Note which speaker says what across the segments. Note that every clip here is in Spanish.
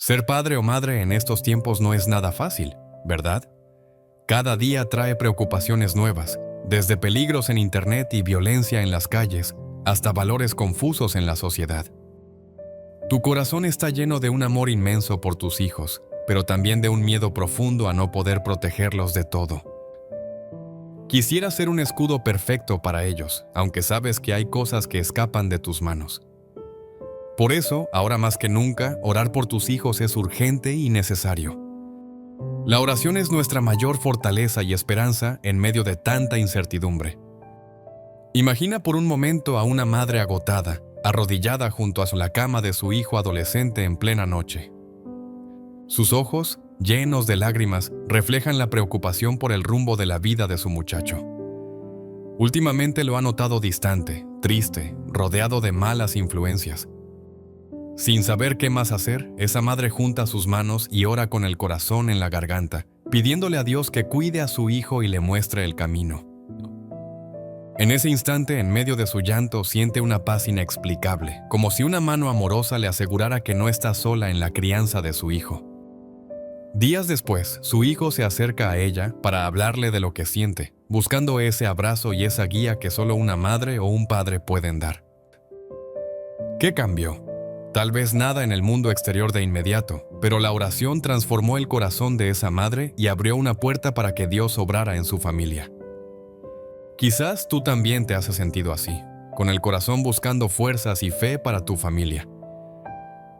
Speaker 1: Ser padre o madre en estos tiempos no es nada fácil, ¿verdad? Cada día trae preocupaciones nuevas, desde peligros en Internet y violencia en las calles, hasta valores confusos en la sociedad. Tu corazón está lleno de un amor inmenso por tus hijos, pero también de un miedo profundo a no poder protegerlos de todo. Quisieras ser un escudo perfecto para ellos, aunque sabes que hay cosas que escapan de tus manos. Por eso, ahora más que nunca, orar por tus hijos es urgente y necesario. La oración es nuestra mayor fortaleza y esperanza en medio de tanta incertidumbre. Imagina por un momento a una madre agotada, arrodillada junto a la cama de su hijo adolescente en plena noche. Sus ojos, llenos de lágrimas, reflejan la preocupación por el rumbo de la vida de su muchacho. Últimamente lo ha notado distante, triste, rodeado de malas influencias. Sin saber qué más hacer, esa madre junta sus manos y ora con el corazón en la garganta, pidiéndole a Dios que cuide a su hijo y le muestre el camino. En ese instante, en medio de su llanto, siente una paz inexplicable, como si una mano amorosa le asegurara que no está sola en la crianza de su hijo. Días después, su hijo se acerca a ella para hablarle de lo que siente, buscando ese abrazo y esa guía que solo una madre o un padre pueden dar. ¿Qué cambió? Tal vez nada en el mundo exterior de inmediato, pero la oración transformó el corazón de esa madre y abrió una puerta para que Dios obrara en su familia. Quizás tú también te has sentido así, con el corazón buscando fuerzas y fe para tu familia.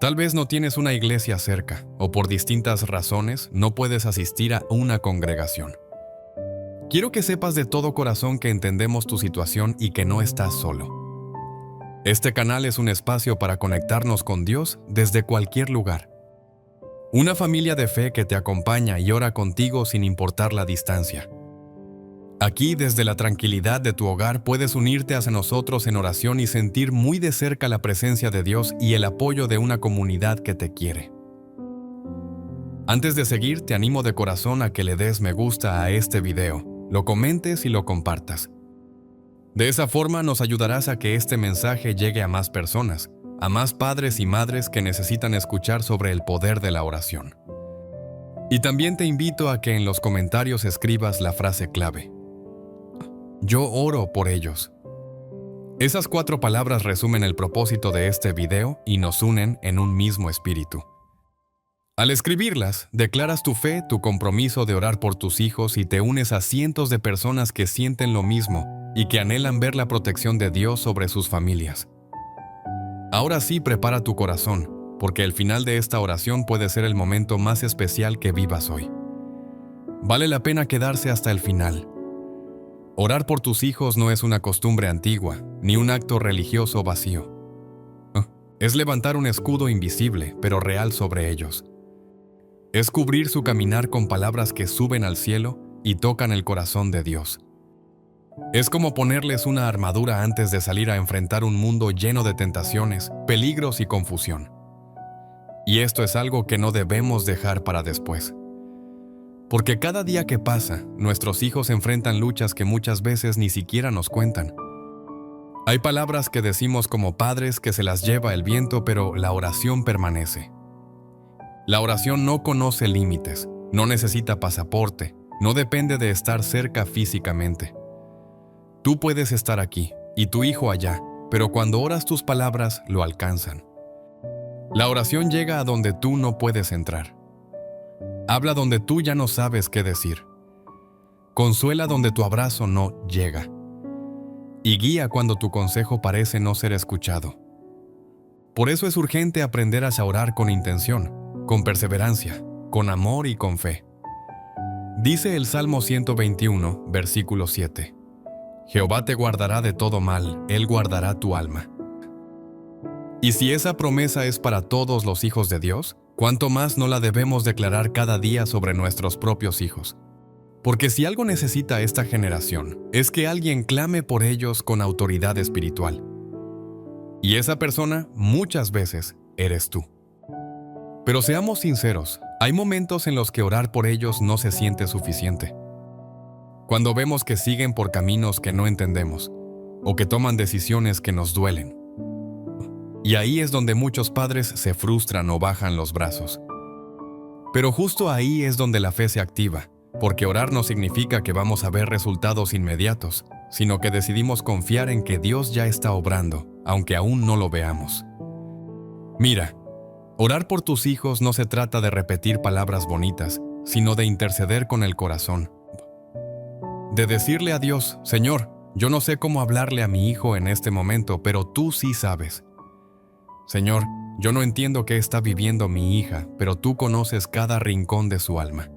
Speaker 1: Tal vez no tienes una iglesia cerca, o por distintas razones no puedes asistir a una congregación. Quiero que sepas de todo corazón que entendemos tu situación y que no estás solo. Este canal es un espacio para conectarnos con Dios desde cualquier lugar. Una familia de fe que te acompaña y ora contigo sin importar la distancia. Aquí, desde la tranquilidad de tu hogar, puedes unirte hacia nosotros en oración y sentir muy de cerca la presencia de Dios y el apoyo de una comunidad que te quiere. Antes de seguir, te animo de corazón a que le des me gusta a este video, lo comentes y lo compartas. De esa forma nos ayudarás a que este mensaje llegue a más personas, a más padres y madres que necesitan escuchar sobre el poder de la oración. Y también te invito a que en los comentarios escribas la frase clave: yo oro por ellos. Esas 4 palabras resumen el propósito de este video y nos unen en un mismo espíritu. Al escribirlas, declaras tu fe, tu compromiso de orar por tus hijos y te unes a cientos de personas que sienten lo mismo y que anhelan ver la protección de Dios sobre sus familias. Ahora sí, prepara tu corazón, porque el final de esta oración puede ser el momento más especial que vivas hoy. Vale la pena quedarse hasta el final. Orar por tus hijos no es una costumbre antigua, ni un acto religioso vacío. Es levantar un escudo invisible, pero real sobre ellos. Es cubrir su caminar con palabras que suben al cielo y tocan el corazón de Dios. Es como ponerles una armadura antes de salir a enfrentar un mundo lleno de tentaciones, peligros y confusión. Y esto es algo que no debemos dejar para después. Porque cada día que pasa, nuestros hijos enfrentan luchas que muchas veces ni siquiera nos cuentan. Hay palabras que decimos como padres que se las lleva el viento, pero la oración permanece. La oración no conoce límites, no necesita pasaporte, no depende de estar cerca físicamente. Tú puedes estar aquí y tu hijo allá, pero cuando oras tus palabras lo alcanzan. La oración llega a donde tú no puedes entrar. Habla donde tú ya no sabes qué decir. Consuela donde tu abrazo no llega. Y guía cuando tu consejo parece no ser escuchado. Por eso es urgente aprender a orar con intención, con perseverancia, con amor y con fe. Dice el Salmo 121, versículo 7. Jehová te guardará de todo mal, Él guardará tu alma. Y si esa promesa es para todos los hijos de Dios, ¿cuánto más no la debemos declarar cada día sobre nuestros propios hijos? Porque si algo necesita esta generación, es que alguien clame por ellos con autoridad espiritual. Y esa persona, muchas veces, eres tú. Pero seamos sinceros, hay momentos en los que orar por ellos no se siente suficiente. Cuando vemos que siguen por caminos que no entendemos, o que toman decisiones que nos duelen. Y ahí es donde muchos padres se frustran o bajan los brazos. Pero justo ahí es donde la fe se activa, porque orar no significa que vamos a ver resultados inmediatos, sino que decidimos confiar en que Dios ya está obrando, aunque aún no lo veamos. Mira, orar por tus hijos no se trata de repetir palabras bonitas, sino de interceder con el corazón. De decirle a Dios, Señor, yo no sé cómo hablarle a mi hijo en este momento, pero tú sí sabes. Señor, yo no entiendo qué está viviendo mi hija, pero tú conoces cada rincón de su alma.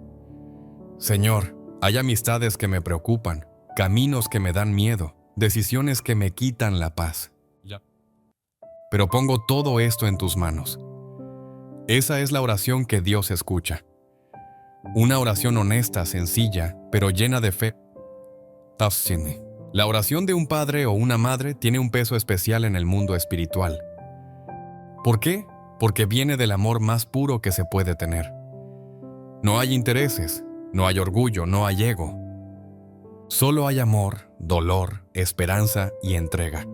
Speaker 1: Señor, hay amistades que me preocupan, caminos que me dan miedo, decisiones que me quitan la paz. Pero pongo todo esto en tus manos. Esa es la oración que Dios escucha. Una oración honesta, sencilla, pero llena de fe. La oración de un padre o una madre tiene un peso especial en el mundo espiritual. ¿Por qué? Porque viene del amor más puro que se puede tener. No hay intereses, no hay orgullo, no hay ego. Solo hay amor, dolor, esperanza y entrega.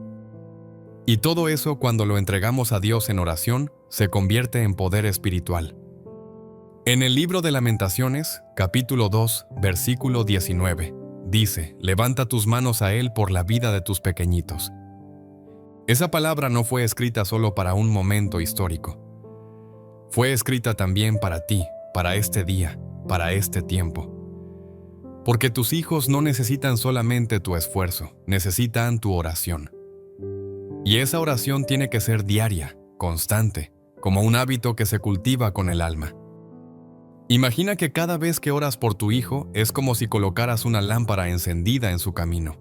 Speaker 1: Y todo eso, cuando lo entregamos a Dios en oración, se convierte en poder espiritual. En el libro de Lamentaciones, capítulo 2, versículo 19, dice: levanta tus manos a Él por la vida de tus pequeñitos. Esa palabra no fue escrita solo para un momento histórico. Fue escrita también para ti, para este día, para este tiempo. Porque tus hijos no necesitan solamente tu esfuerzo, necesitan tu oración. Y esa oración tiene que ser diaria, constante, como un hábito que se cultiva con el alma. Imagina que cada vez que oras por tu hijo es como si colocaras una lámpara encendida en su camino.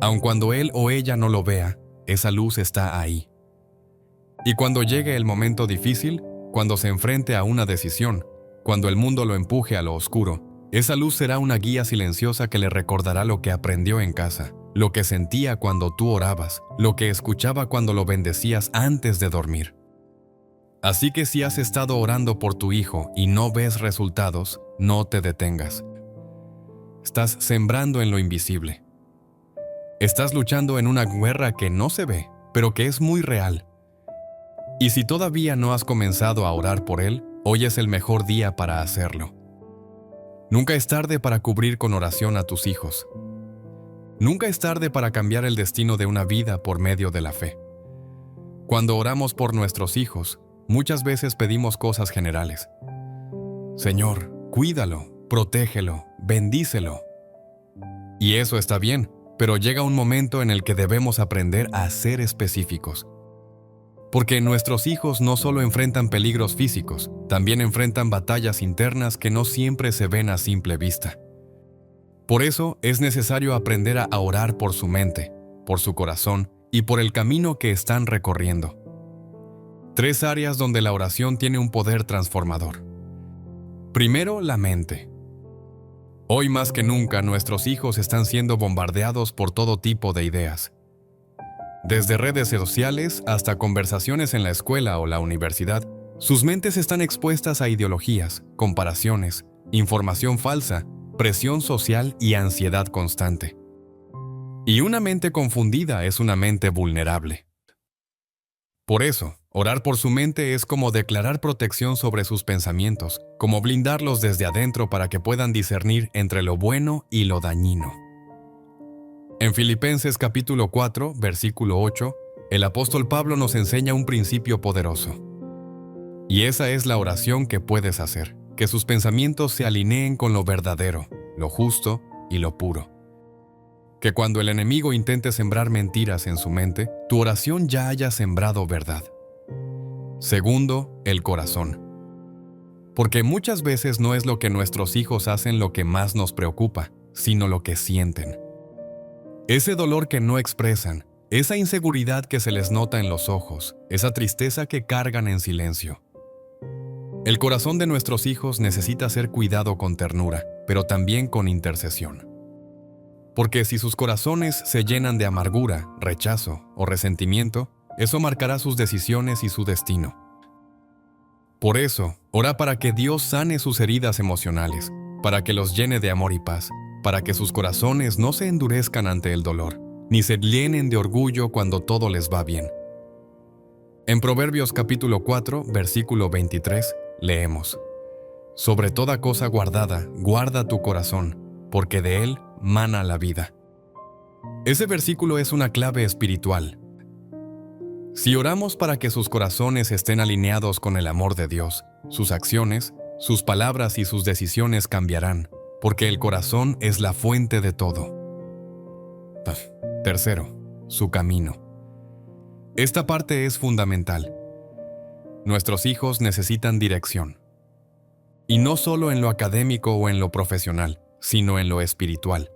Speaker 1: Aun cuando él o ella no lo vea, esa luz está ahí. Y cuando llegue el momento difícil, cuando se enfrente a una decisión, cuando el mundo lo empuje a lo oscuro, esa luz será una guía silenciosa que le recordará lo que aprendió en casa, lo que sentía cuando tú orabas, lo que escuchaba cuando lo bendecías antes de dormir. Así que si has estado orando por tu hijo y no ves resultados, no te detengas. Estás sembrando en lo invisible. Estás luchando en una guerra que no se ve, pero que es muy real. Y si todavía no has comenzado a orar por él, hoy es el mejor día para hacerlo. Nunca es tarde para cubrir con oración a tus hijos. Nunca es tarde para cambiar el destino de una vida por medio de la fe. Cuando oramos por nuestros hijos, muchas veces pedimos cosas generales. Señor, cuídalo, protégelo, bendícelo. Y eso está bien, pero llega un momento en el que debemos aprender a ser específicos. Porque nuestros hijos no solo enfrentan peligros físicos, también enfrentan batallas internas que no siempre se ven a simple vista. Por eso es necesario aprender a orar por su mente, por su corazón y por el camino que están recorriendo. 3 áreas donde la oración tiene un poder transformador. Primero, la mente. Hoy más que nunca nuestros hijos están siendo bombardeados por todo tipo de ideas. Desde redes sociales hasta conversaciones en la escuela o la universidad, sus mentes están expuestas a ideologías, comparaciones, información falsa, presión social y ansiedad constante. Y una mente confundida es una mente vulnerable. Por eso, orar por su mente es como declarar protección sobre sus pensamientos, como blindarlos desde adentro para que puedan discernir entre lo bueno y lo dañino. En Filipenses capítulo 4, versículo 8, el apóstol Pablo nos enseña un principio poderoso. Y esa es la oración que puedes hacer, que sus pensamientos se alineen con lo verdadero, lo justo y lo puro. Que cuando el enemigo intente sembrar mentiras en su mente, tu oración ya haya sembrado verdad. Segundo, el corazón. Porque muchas veces no es lo que nuestros hijos hacen lo que más nos preocupa, sino lo que sienten. Ese dolor que no expresan, esa inseguridad que se les nota en los ojos, esa tristeza que cargan en silencio. El corazón de nuestros hijos necesita ser cuidado con ternura, pero también con intercesión. Porque si sus corazones se llenan de amargura, rechazo o resentimiento, eso marcará sus decisiones y su destino. Por eso, ora para que Dios sane sus heridas emocionales, para que los llene de amor y paz, para que sus corazones no se endurezcan ante el dolor, ni se llenen de orgullo cuando todo les va bien. En Proverbios capítulo 4, versículo 23, leemos: Sobre toda cosa guardada, guarda tu corazón, porque de él mana la vida. Ese versículo es una clave espiritual. Si oramos para que sus corazones estén alineados con el amor de Dios, sus acciones, sus palabras y sus decisiones cambiarán, porque el corazón es la fuente de todo. Tercero, su camino. Esta parte es fundamental. Nuestros hijos necesitan dirección. Y no solo en lo académico o en lo profesional, sino en lo espiritual.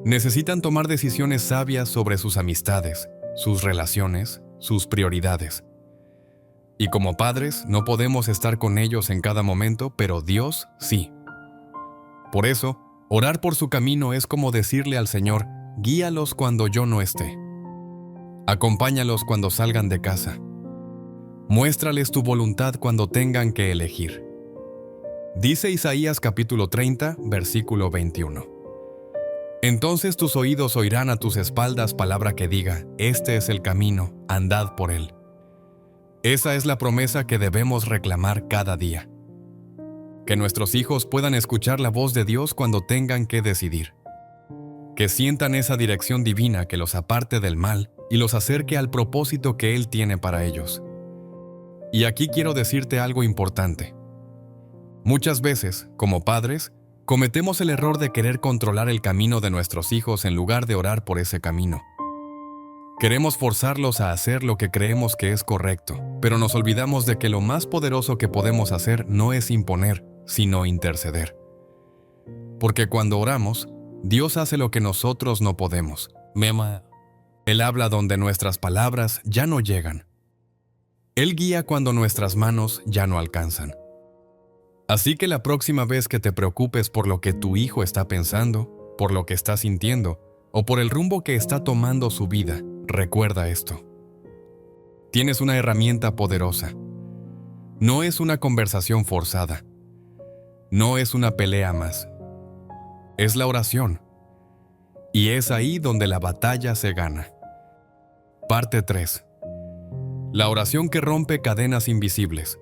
Speaker 1: Necesitan tomar decisiones sabias sobre sus amistades, sus relaciones, sus prioridades. Y como padres, no podemos estar con ellos en cada momento, pero Dios sí. Por eso, orar por su camino es como decirle al Señor, guíalos cuando yo no esté. Acompáñalos cuando salgan de casa. Muéstrales tu voluntad cuando tengan que elegir. Dice Isaías capítulo 30, versículo 21. Entonces tus oídos oirán a tus espaldas palabra que diga, este es el camino, andad por él. Esa es la promesa que debemos reclamar cada día. Que nuestros hijos puedan escuchar la voz de Dios cuando tengan que decidir. Que sientan esa dirección divina que los aparte del mal y los acerque al propósito que Él tiene para ellos. Y aquí quiero decirte algo importante. Muchas veces, como padres, cometemos el error de querer controlar el camino de nuestros hijos en lugar de orar por ese camino. Queremos forzarlos a hacer lo que creemos que es correcto, pero nos olvidamos de que lo más poderoso que podemos hacer no es imponer, sino interceder. Porque cuando oramos, Dios hace lo que nosotros no podemos. Él habla donde nuestras palabras ya no llegan. Él guía cuando nuestras manos ya no alcanzan. Así que la próxima vez que te preocupes por lo que tu hijo está pensando, por lo que está sintiendo, o por el rumbo que está tomando su vida, recuerda esto. Tienes una herramienta poderosa. No es una conversación forzada. No es una pelea más. Es la oración. Y es ahí donde la batalla se gana. Parte 3. La oración que rompe cadenas invisibles.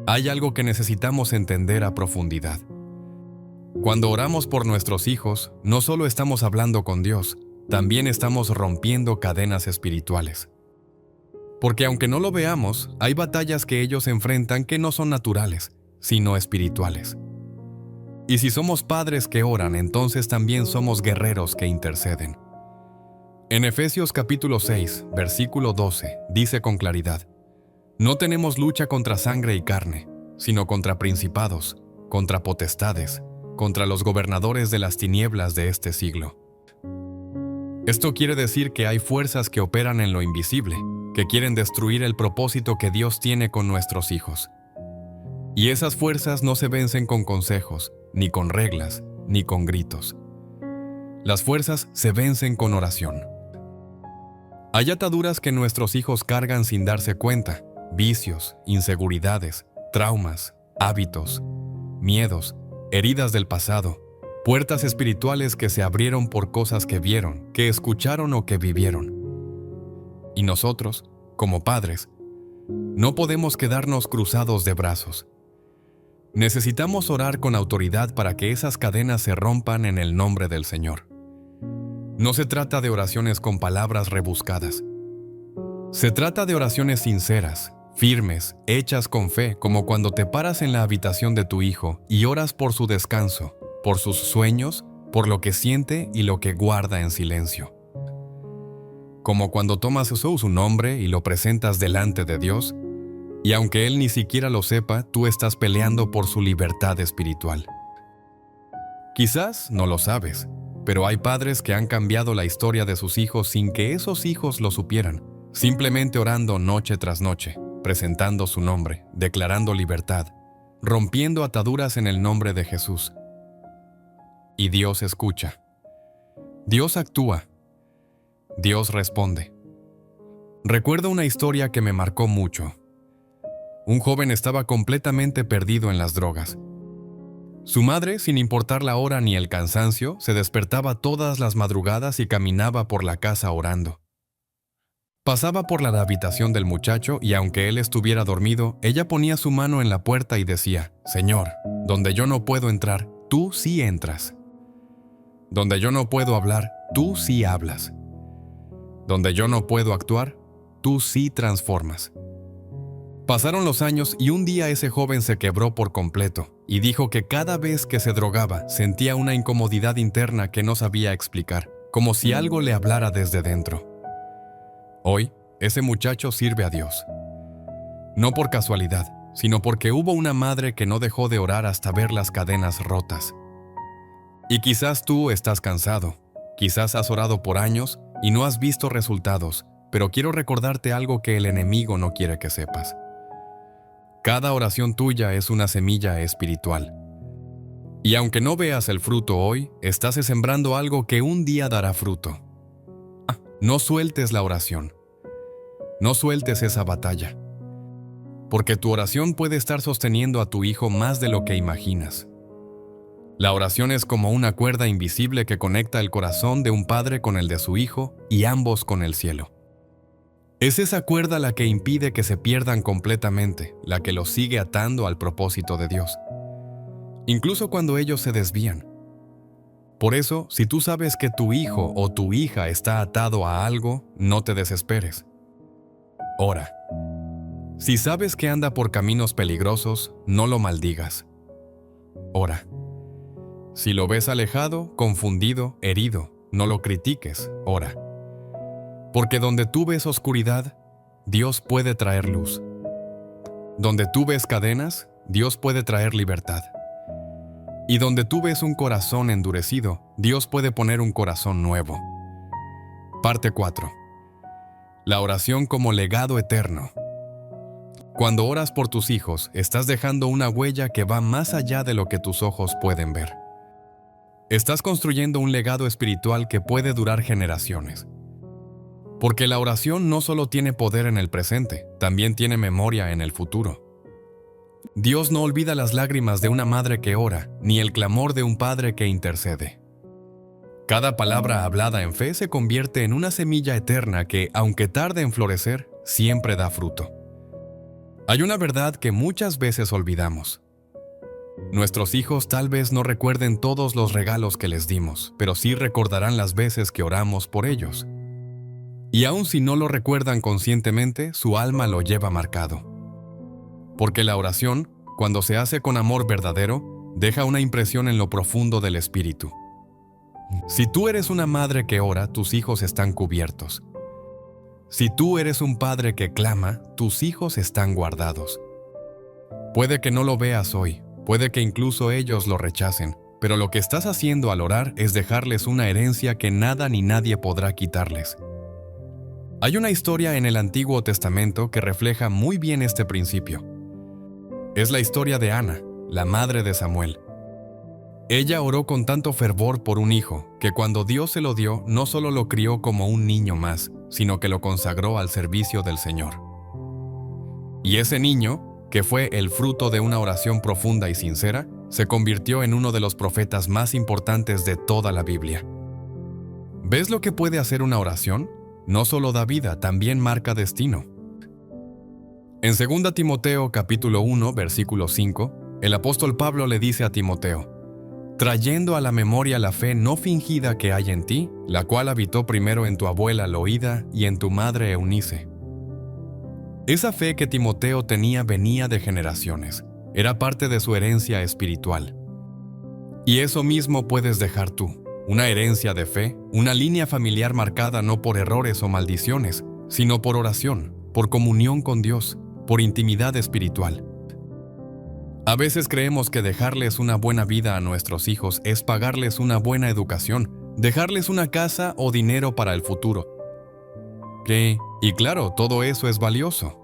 Speaker 1: Hay algo que necesitamos entender a profundidad. Cuando oramos por nuestros hijos, no solo estamos hablando con Dios, también estamos rompiendo cadenas espirituales. Porque aunque no lo veamos, hay batallas que ellos enfrentan que no son naturales, sino espirituales. Y si somos padres que oran, entonces también somos guerreros que interceden. En Efesios capítulo 6, versículo 12, dice con claridad, no tenemos lucha contra sangre y carne, sino contra principados, contra potestades, contra los gobernadores de las tinieblas de este siglo. Esto quiere decir que hay fuerzas que operan en lo invisible, que quieren destruir el propósito que Dios tiene con nuestros hijos. Y esas fuerzas no se vencen con consejos, ni con reglas, ni con gritos. Las fuerzas se vencen con oración. Hay ataduras que nuestros hijos cargan sin darse cuenta, vicios, inseguridades, traumas, hábitos, miedos, heridas del pasado, puertas espirituales que se abrieron por cosas que vieron, que escucharon o que vivieron. Y nosotros, como padres, no podemos quedarnos cruzados de brazos. Necesitamos orar con autoridad para que esas cadenas se rompan en el nombre del Señor. No se trata de oraciones con palabras rebuscadas. Se trata de oraciones sinceras, firmes, hechas con fe, como cuando te paras en la habitación de tu hijo y oras por su descanso, por sus sueños, por lo que siente y lo que guarda en silencio. Como cuando tomas su nombre y lo presentas delante de Dios, y aunque Él ni siquiera lo sepa, tú estás peleando por su libertad espiritual. Quizás no lo sabes, pero hay padres que han cambiado la historia de sus hijos sin que esos hijos lo supieran, simplemente orando noche tras noche, presentando su nombre, declarando libertad, rompiendo ataduras en el nombre de Jesús. Y Dios escucha. Dios actúa. Dios responde. Recuerdo una historia que me marcó mucho. Un joven estaba completamente perdido en las drogas. Su madre, sin importar la hora ni el cansancio, se despertaba todas las madrugadas y caminaba por la casa orando. Pasaba por la habitación del muchacho y aunque él estuviera dormido, ella ponía su mano en la puerta y decía: Señor, donde yo no puedo entrar, tú sí entras. Donde yo no puedo hablar, tú sí hablas. Donde yo no puedo actuar, tú sí transformas. Pasaron los años y un día ese joven se quebró por completo y dijo que cada vez que se drogaba sentía una incomodidad interna que no sabía explicar, como si algo le hablara desde dentro. Hoy, ese muchacho sirve a Dios. No por casualidad, sino porque hubo una madre que no dejó de orar hasta ver las cadenas rotas. Y quizás tú estás cansado, quizás has orado por años y no has visto resultados, pero quiero recordarte algo que el enemigo no quiere que sepas. Cada oración tuya es una semilla espiritual. Y aunque no veas el fruto hoy, estás sembrando algo que un día dará fruto. No sueltes la oración. No sueltes esa batalla. Porque tu oración puede estar sosteniendo a tu hijo más de lo que imaginas. La oración es como una cuerda invisible que conecta el corazón de un padre con el de su hijo y ambos con el cielo. Es esa cuerda la que impide que se pierdan completamente, la que los sigue atando al propósito de Dios, incluso cuando ellos se desvían. Por eso, si tú sabes que tu hijo o tu hija está atado a algo, no te desesperes. Ora. Si sabes que anda por caminos peligrosos, no lo maldigas. Ora. Si lo ves alejado, confundido, herido, no lo critiques. Ora. Porque donde tú ves oscuridad, Dios puede traer luz. Donde tú ves cadenas, Dios puede traer libertad. Y donde tú ves un corazón endurecido, Dios puede poner un corazón nuevo. Parte 4. La oración como legado eterno. Cuando oras por tus hijos, estás dejando una huella que va más allá de lo que tus ojos pueden ver. Estás construyendo un legado espiritual que puede durar generaciones. Porque la oración no solo tiene poder en el presente, también tiene memoria en el futuro. Dios no olvida las lágrimas de una madre que ora, ni el clamor de un padre que intercede. Cada palabra hablada en fe se convierte en una semilla eterna que, aunque tarde en florecer, siempre da fruto. Hay una verdad que muchas veces olvidamos. Nuestros hijos tal vez no recuerden todos los regalos que les dimos, pero sí recordarán las veces que oramos por ellos. Y aun si no lo recuerdan conscientemente, su alma lo lleva marcado. Porque la oración, cuando se hace con amor verdadero, deja una impresión en lo profundo del espíritu. Si tú eres una madre que ora, tus hijos están cubiertos. Si tú eres un padre que clama, tus hijos están guardados. Puede que no lo veas hoy, puede que incluso ellos lo rechacen, pero lo que estás haciendo al orar es dejarles una herencia que nada ni nadie podrá quitarles. Hay una historia en el Antiguo Testamento que refleja muy bien este principio. Es la historia de Ana, la madre de Samuel. Ella oró con tanto fervor por un hijo, que cuando Dios se lo dio, no solo lo crió como un niño más, sino que lo consagró al servicio del Señor. Y ese niño, que fue el fruto de una oración profunda y sincera, se convirtió en uno de los profetas más importantes de toda la Biblia. ¿Ves lo que puede hacer una oración? No solo da vida, también marca destino. En 2 Timoteo capítulo 1, versículo 5, el apóstol Pablo le dice a Timoteo: trayendo a la memoria la fe no fingida que hay en ti, la cual habitó primero en tu abuela Loída y en tu madre Eunice. Esa fe que Timoteo tenía venía de generaciones, era parte de su herencia espiritual. Y eso mismo puedes dejar tú. Una herencia de fe, una línea familiar marcada no por errores o maldiciones, sino por oración, por comunión con Dios, por intimidad espiritual. A veces creemos que dejarles una buena vida a nuestros hijos es pagarles una buena educación, dejarles una casa o dinero para el futuro. Y claro, todo eso es valioso.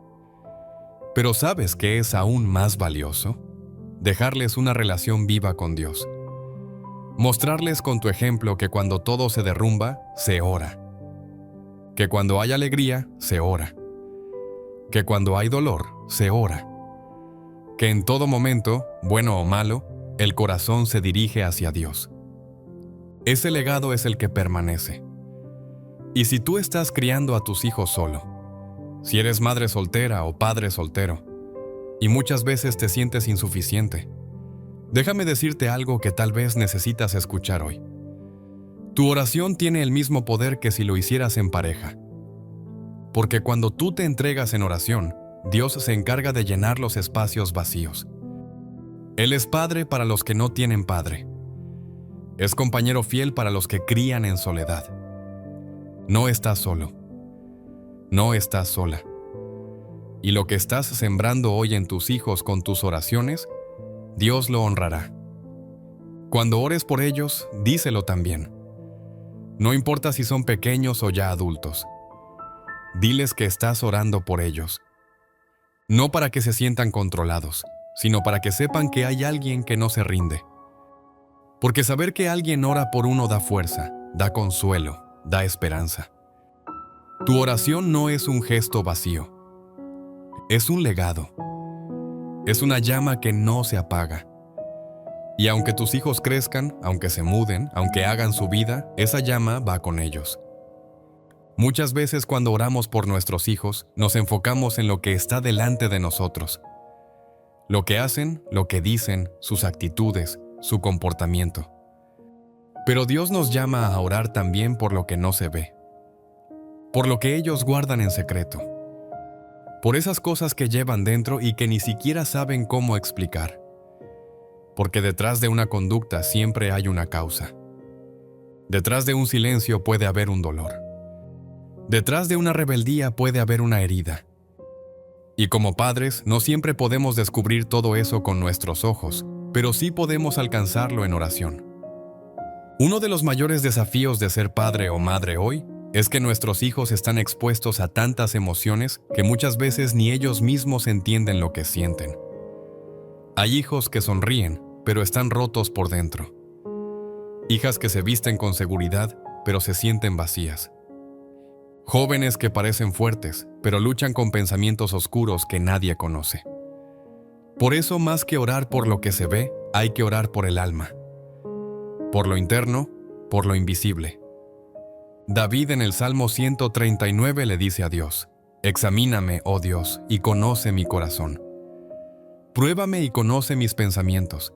Speaker 1: Pero ¿sabes qué es aún más valioso? Dejarles una relación viva con Dios. Mostrarles con tu ejemplo que cuando todo se derrumba, se ora. Que cuando hay alegría, se ora. Que cuando hay dolor, se ora. Que en todo momento, bueno o malo, el corazón se dirige hacia Dios. Ese legado es el que permanece. Y si tú estás criando a tus hijos solo, Si eres madre soltera o padre soltero, y muchas veces te sientes insuficiente, déjame decirte algo que tal vez necesitas escuchar hoy. Tu oración tiene el mismo poder que si lo hicieras en pareja. Porque cuando tú te entregas en oración, Dios se encarga de llenar los espacios vacíos. Él es padre para los que no tienen padre. Es compañero fiel para los que crían en soledad. No estás solo. No estás sola. Y lo que estás sembrando hoy en tus hijos con tus oraciones, Dios lo honrará. Cuando ores por ellos, díselo también. No importa si son pequeños o ya adultos. Diles que estás orando por ellos. No para que se sientan controlados, sino para que sepan que hay alguien que no se rinde. Porque saber que alguien ora por uno da fuerza, da consuelo, da esperanza. Tu oración no es un gesto vacío. Es un legado. Es una llama que no se apaga. Y aunque tus hijos crezcan, aunque se muden, aunque hagan su vida, esa llama va con ellos. Muchas veces cuando oramos por nuestros hijos, nos enfocamos en lo que está delante de nosotros. Lo que hacen, lo que dicen, sus actitudes, su comportamiento. Pero Dios nos llama a orar también por lo que no se ve. Por lo que ellos guardan en secreto. Por esas cosas que llevan dentro y que ni siquiera saben cómo explicar. Porque detrás de una conducta siempre hay una causa. Detrás de un silencio puede haber un dolor. Detrás de una rebeldía puede haber una herida. Y como padres, no siempre podemos descubrir todo eso con nuestros ojos, pero sí podemos alcanzarlo en oración. Uno de los mayores desafíos de ser padre o madre hoy es que nuestros hijos están expuestos a tantas emociones que muchas veces ni ellos mismos entienden lo que sienten. Hay hijos que sonríen, pero están rotos por dentro. Hijas que se visten con seguridad, pero se sienten vacías. Jóvenes que parecen fuertes, pero luchan con pensamientos oscuros que nadie conoce. Por eso, más que orar por lo que se ve, hay que orar por el alma. Por lo interno, por lo invisible. David en el Salmo 139 le dice a Dios: «Examíname, oh Dios, y conoce mi corazón. Pruébame y conoce mis pensamientos».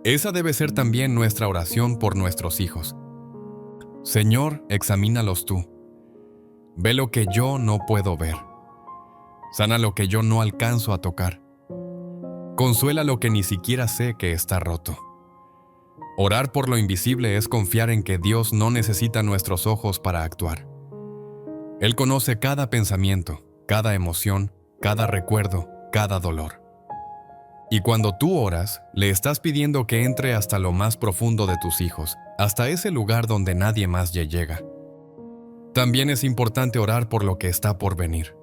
Speaker 1: Esa debe ser también nuestra oración por nuestros hijos. Señor, examínalos tú. Ve lo que yo no puedo ver. Sana lo que yo no alcanzo a tocar. Consuela lo que ni siquiera sé que está roto. Orar por lo invisible es confiar en que Dios no necesita nuestros ojos para actuar. Él conoce cada pensamiento, cada emoción, cada recuerdo, cada dolor. Y cuando tú oras, le estás pidiendo que entre hasta lo más profundo de tus hijos, hasta ese lugar donde nadie más ya llega. También es importante orar por lo que está por venir.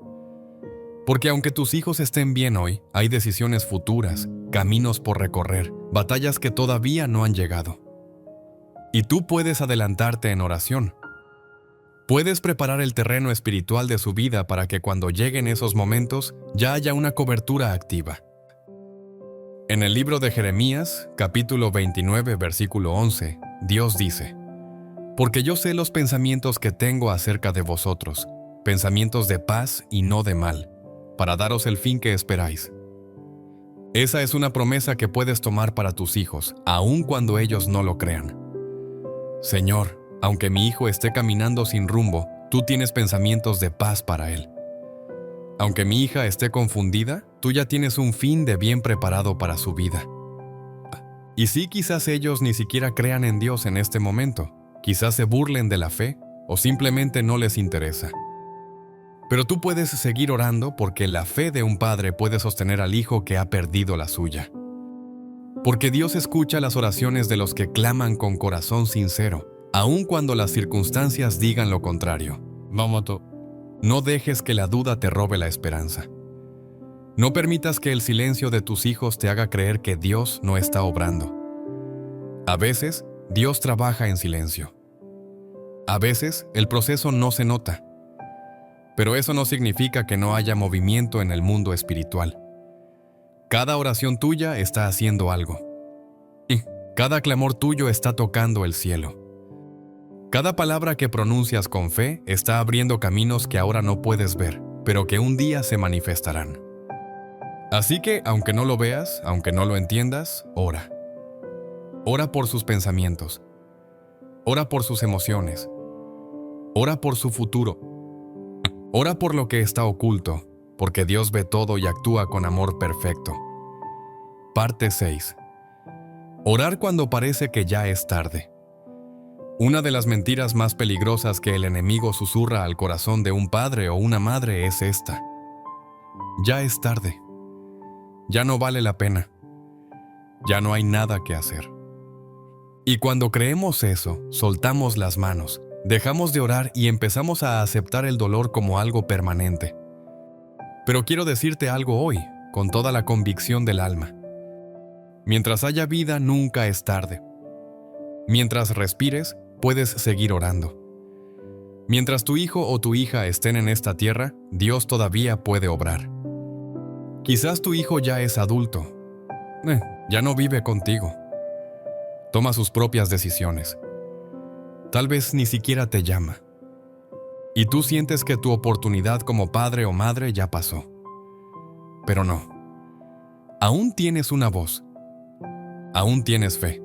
Speaker 1: Porque aunque tus hijos estén bien hoy, hay decisiones futuras, caminos por recorrer, batallas que todavía no han llegado. Y tú puedes adelantarte en oración. Puedes preparar el terreno espiritual de su vida para que cuando lleguen esos momentos ya haya una cobertura activa. En el libro de Jeremías, capítulo 29, versículo 11, Dios dice: «Porque yo sé los pensamientos que tengo acerca de vosotros, pensamientos de paz y no de mal, para daros el fin que esperáis». Esa es una promesa que puedes tomar para tus hijos, aun cuando ellos no lo crean. Señor, aunque mi hijo esté caminando sin rumbo, tú tienes pensamientos de paz para él. Aunque mi hija esté confundida, tú ya tienes un fin de bien preparado para su vida. Y sí, quizás ellos ni siquiera crean en Dios en este momento, quizás se burlen de la fe o simplemente no les interesa. Pero tú puedes seguir orando porque la fe de un padre puede sostener al hijo que ha perdido la suya. Porque Dios escucha las oraciones de los que claman con corazón sincero, aun cuando las circunstancias digan lo contrario. No dejes que la duda te robe la esperanza. No permitas que el silencio de tus hijos te haga creer que Dios no está obrando. A veces, Dios trabaja en silencio. A veces, el proceso no se nota. Pero eso no significa que no haya movimiento en el mundo espiritual. Cada oración tuya está haciendo algo. Y cada clamor tuyo está tocando el cielo. Cada palabra que pronuncias con fe está abriendo caminos que ahora no puedes ver, pero que un día se manifestarán. Así que, aunque no lo veas, aunque no lo entiendas, ora. Ora por sus pensamientos. Ora por sus emociones. Ora por su futuro. Ora por lo que está oculto, porque Dios ve todo y actúa con amor perfecto. Parte 6. Orar cuando parece que ya es tarde. Una de las mentiras más peligrosas que el enemigo susurra al corazón de un padre o una madre es esta: ya es tarde. Ya no vale la pena. Ya no hay nada que hacer. Y cuando creemos eso, soltamos las manos, dejamos de orar y empezamos a aceptar el dolor como algo permanente. Pero quiero decirte algo hoy, con toda la convicción del alma. Mientras haya vida, nunca es tarde. Mientras respires, puedes seguir orando. Mientras tu hijo o tu hija estén en esta tierra, Dios todavía puede obrar. Quizás tu hijo ya es adulto. Ya no vive contigo. Toma sus propias decisiones. Tal vez ni siquiera te llama. Y tú sientes que tu oportunidad como padre o madre ya pasó. Pero no. Aún tienes una voz. Aún tienes fe.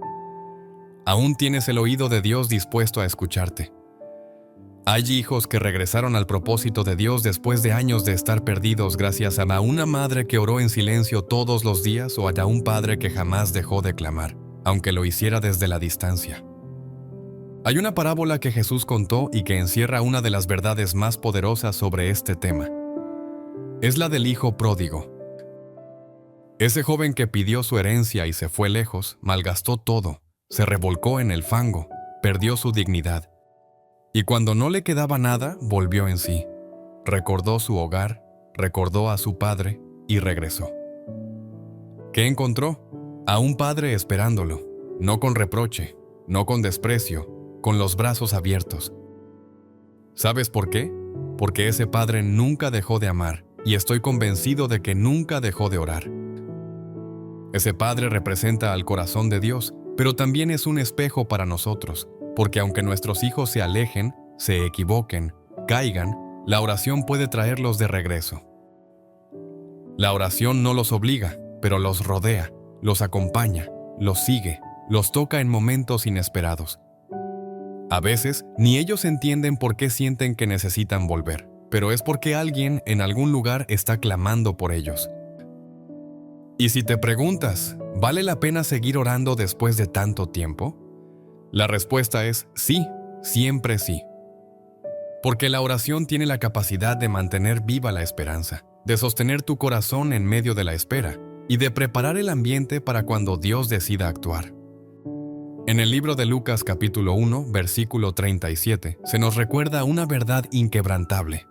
Speaker 1: Aún tienes el oído de Dios dispuesto a escucharte. Hay hijos que regresaron al propósito de Dios después de años de estar perdidos gracias a una madre que oró en silencio todos los días o a un padre que jamás dejó de clamar, aunque lo hiciera desde la distancia. Hay una parábola que Jesús contó y que encierra una de las verdades más poderosas sobre este tema. Es la del hijo pródigo. Ese joven que pidió su herencia y se fue lejos, malgastó todo, se revolcó en el fango, perdió su dignidad. Y cuando no le quedaba nada, volvió en sí. Recordó su hogar, recordó a su padre y regresó. ¿Qué encontró? A un padre esperándolo, no con reproche, no con desprecio, con los brazos abiertos. ¿Sabes por qué? Porque ese padre nunca dejó de amar y estoy convencido de que nunca dejó de orar. Ese padre representa al corazón de Dios, pero también es un espejo para nosotros. Porque aunque nuestros hijos se alejen, se equivoquen, caigan, la oración puede traerlos de regreso. La oración no los obliga, pero los rodea, los acompaña, los sigue, los toca en momentos inesperados. A veces, ni ellos entienden por qué sienten que necesitan volver, pero es porque alguien en algún lugar está clamando por ellos. Y si te preguntas, ¿vale la pena seguir orando después de tanto tiempo? La respuesta es sí, siempre sí. Porque la oración tiene la capacidad de mantener viva la esperanza, de sostener tu corazón en medio de la espera y de preparar el ambiente para cuando Dios decida actuar. En el libro de Lucas capítulo 1, versículo 37, se nos recuerda una verdad inquebrantable.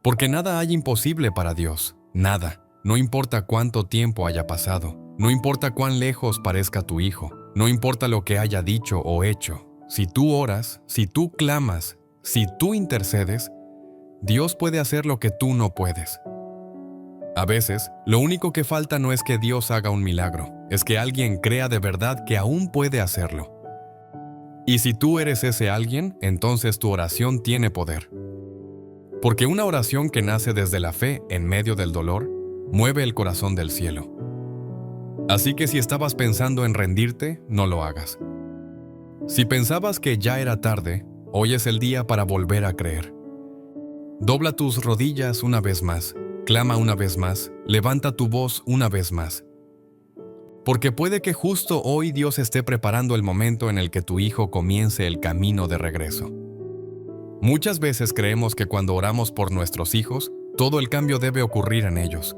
Speaker 1: Porque nada hay imposible para Dios, nada, no importa cuánto tiempo haya pasado, no importa cuán lejos parezca tu hijo, no importa lo que haya dicho o hecho, si tú oras, si tú clamas, si tú intercedes, Dios puede hacer lo que tú no puedes. A veces, lo único que falta no es que Dios haga un milagro, es que alguien crea de verdad que aún puede hacerlo. Y si tú eres ese alguien, entonces tu oración tiene poder. Porque una oración que nace desde la fe en medio del dolor, mueve el corazón del cielo. Así que si estabas pensando en rendirte, no lo hagas. Si pensabas que ya era tarde, hoy es el día para volver a creer. Dobla tus rodillas una vez más, clama una vez más, levanta tu voz una vez más. Porque puede que justo hoy Dios esté preparando el momento en el que tu hijo comience el camino de regreso. Muchas veces creemos que cuando oramos por nuestros hijos, todo el cambio debe ocurrir en ellos.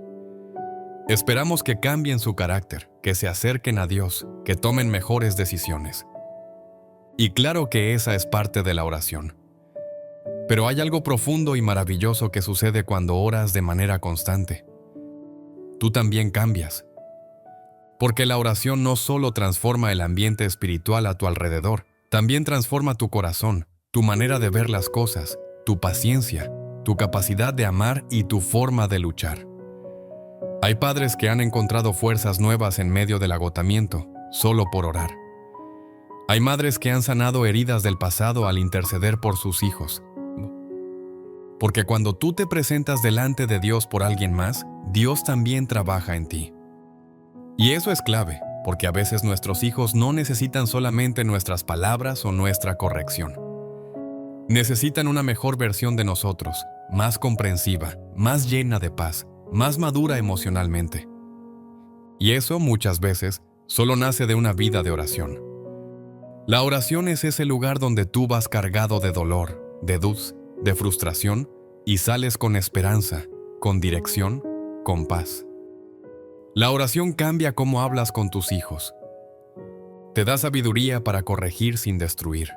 Speaker 1: Esperamos que cambien su carácter, que se acerquen a Dios, que tomen mejores decisiones. Y claro que esa es parte de la oración. Pero hay algo profundo y maravilloso que sucede cuando oras de manera constante. Tú también cambias. Porque la oración no solo transforma el ambiente espiritual a tu alrededor, también transforma tu corazón, tu manera de ver las cosas, tu paciencia, tu capacidad de amar y tu forma de luchar. Hay padres que han encontrado fuerzas nuevas en medio del agotamiento, solo por orar. Hay madres que han sanado heridas del pasado al interceder por sus hijos. porque cuando tú te presentas delante de Dios por alguien más, Dios también trabaja en ti. Y eso es clave, porque a veces nuestros hijos no necesitan solamente nuestras palabras o nuestra corrección. Necesitan una mejor versión de nosotros, más comprensiva, más llena de paz, más madura emocionalmente. Y eso, muchas veces, solo nace de una vida de oración. La oración es ese lugar donde tú vas cargado de dolor, de dudas, de frustración, y sales con esperanza, con dirección, con paz. La oración cambia cómo hablas con tus hijos. Te da sabiduría para corregir sin destruir.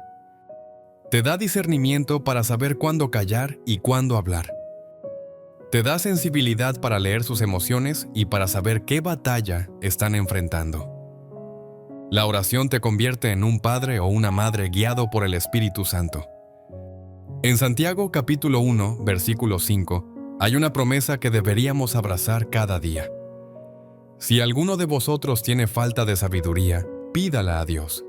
Speaker 1: Te da discernimiento para saber cuándo callar y cuándo hablar. Te da sensibilidad para leer sus emociones y para saber qué batalla están enfrentando. La oración te convierte en un padre o una madre guiado por el Espíritu Santo. En Santiago capítulo 1, versículo 5, hay una promesa que deberíamos abrazar cada día. Si alguno de vosotros tiene falta de sabiduría, pídala a Dios.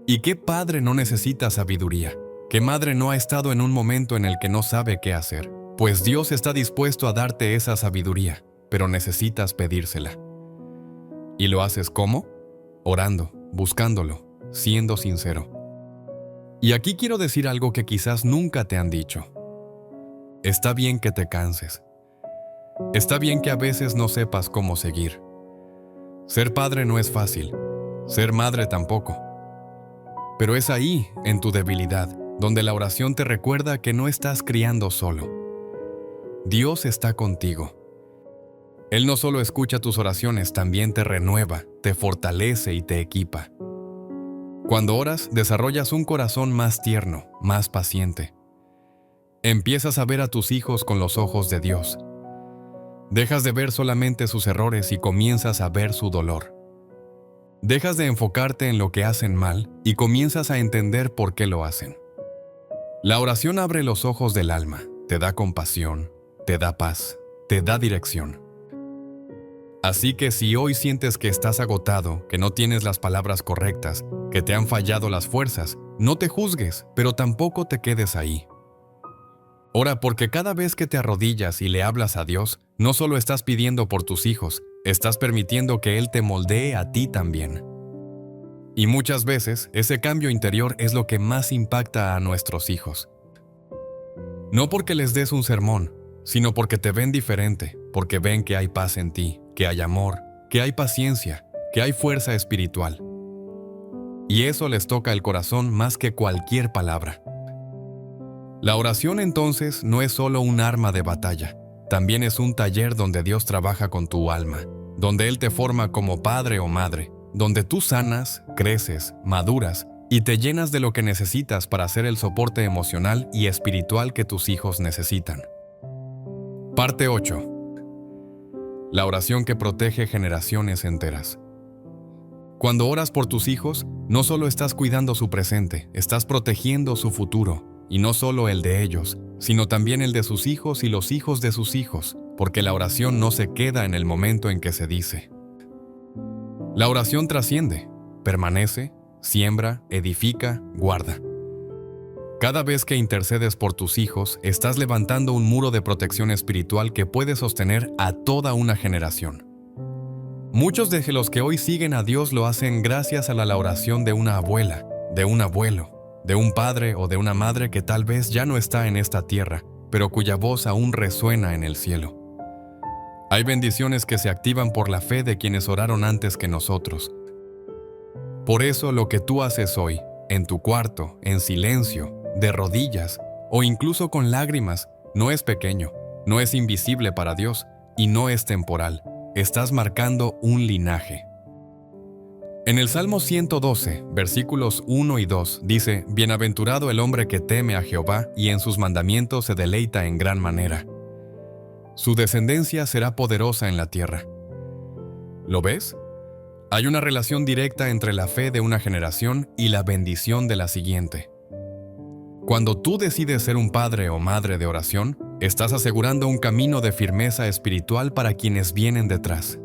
Speaker 1: ¿Y qué padre no necesita sabiduría? ¿Qué madre no ha estado en un momento en el que no sabe qué hacer? Pues Dios está dispuesto a darte esa sabiduría, pero necesitas pedírsela. ¿Y lo haces cómo? Orando, buscándolo, siendo sincero. Y aquí quiero decir algo que quizás nunca te han dicho. Está bien que te canses. Está bien que a veces no sepas cómo seguir. Ser padre no es fácil, ser madre tampoco. Pero es ahí, en tu debilidad, donde la oración te recuerda que no estás criando solo. Dios está contigo. Él no solo escucha tus oraciones, también te renueva, te fortalece y te equipa. Cuando oras, desarrollas un corazón más tierno, más paciente. Empiezas a ver a tus hijos con los ojos de Dios. Dejas de ver solamente sus errores y comienzas a ver su dolor. Dejas de enfocarte en lo que hacen mal y comienzas a entender por qué lo hacen. La oración abre los ojos del alma, te da compasión, te da paz, te da dirección. Así que si hoy sientes que estás agotado, que no tienes las palabras correctas, que te han fallado las fuerzas, no te juzgues, pero tampoco te quedes ahí. Ora, porque cada vez que te arrodillas y le hablas a Dios, no solo estás pidiendo por tus hijos, estás permitiendo que Él te moldee a ti también. Y muchas veces, ese cambio interior es lo que más impacta a nuestros hijos. No porque les des un sermón, sino porque te ven diferente, porque ven que hay paz en ti, que hay amor, que hay paciencia, que hay fuerza espiritual. Y eso les toca el corazón más que cualquier palabra. La oración entonces no es solo un arma de batalla, también es un taller donde Dios trabaja con tu alma, donde Él te forma como padre o madre, donde tú sanas, creces, maduras y te llenas de lo que necesitas para ser el soporte emocional y espiritual que tus hijos necesitan. Parte 8. La oración que protege generaciones enteras. Cuando oras por tus hijos, no solo estás cuidando su presente, estás protegiendo su futuro, y no solo el de ellos, sino también el de sus hijos y los hijos de sus hijos, porque la oración no se queda en el momento en que se dice. La oración trasciende, permanece, siembra, edifica, guarda. Cada vez que intercedes por tus hijos, estás levantando un muro de protección espiritual que puede sostener a toda una generación. Muchos de los que hoy siguen a Dios lo hacen gracias a la oración de una abuela, de un abuelo, de un padre o de una madre que tal vez ya no está en esta tierra, pero cuya voz aún resuena en el cielo. Hay bendiciones que se activan por la fe de quienes oraron antes que nosotros. Por eso lo que tú haces hoy, en tu cuarto, en silencio, de rodillas o incluso con lágrimas, no es pequeño, no es invisible para Dios y no es temporal. Estás marcando un linaje. En el Salmo 112, versículos 1 y 2, dice: Bienaventurado el hombre que teme a Jehová y en sus mandamientos se deleita en gran manera. Su descendencia será poderosa en la tierra. ¿Lo ves? Hay una relación directa entre la fe de una generación y la bendición de la siguiente. Cuando tú decides ser un padre o madre de oración, estás asegurando un camino de firmeza espiritual para quienes vienen detrás.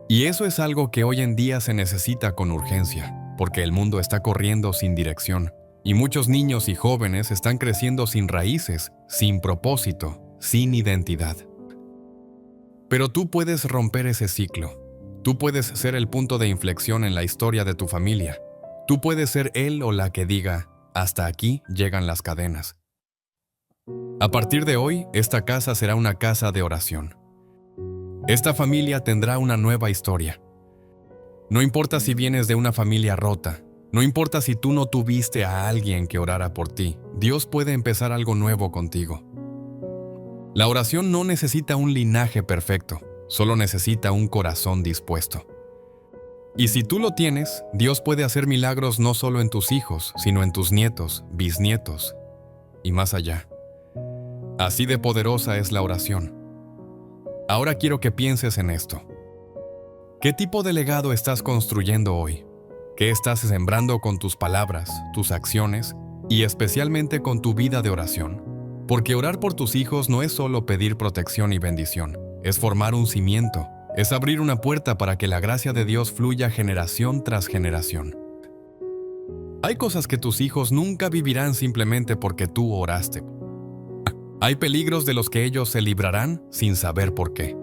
Speaker 1: Y eso es algo que hoy en día se necesita con urgencia, porque el mundo está corriendo sin dirección, Y muchos niños y jóvenes están creciendo sin raíces, sin propósito, sin identidad. Pero tú puedes romper ese ciclo. Tú puedes ser el punto de inflexión en la historia de tu familia. Tú puedes ser el o la que diga, hasta aquí llegan las cadenas. A partir de hoy, esta casa será una casa de oración. Esta familia tendrá una nueva historia. No importa si vienes de una familia rota, no importa si tú no tuviste a alguien que orara por ti, Dios puede empezar algo nuevo contigo. La oración no necesita un linaje perfecto, solo necesita un corazón dispuesto. Y si tú lo tienes, Dios puede hacer milagros no solo en tus hijos, sino en tus nietos, bisnietos y más allá. Así de poderosa es la oración. Ahora quiero que pienses en esto. ¿Qué tipo de legado estás construyendo hoy? ¿Qué estás sembrando con tus palabras, tus acciones y especialmente con tu vida de oración? Porque orar por tus hijos no es solo pedir protección y bendición, es formar un cimiento, es abrir una puerta para que la gracia de Dios fluya generación tras generación. Hay cosas que tus hijos nunca vivirán simplemente porque tú oraste. Hay peligros de los que ellos se librarán sin saber por qué.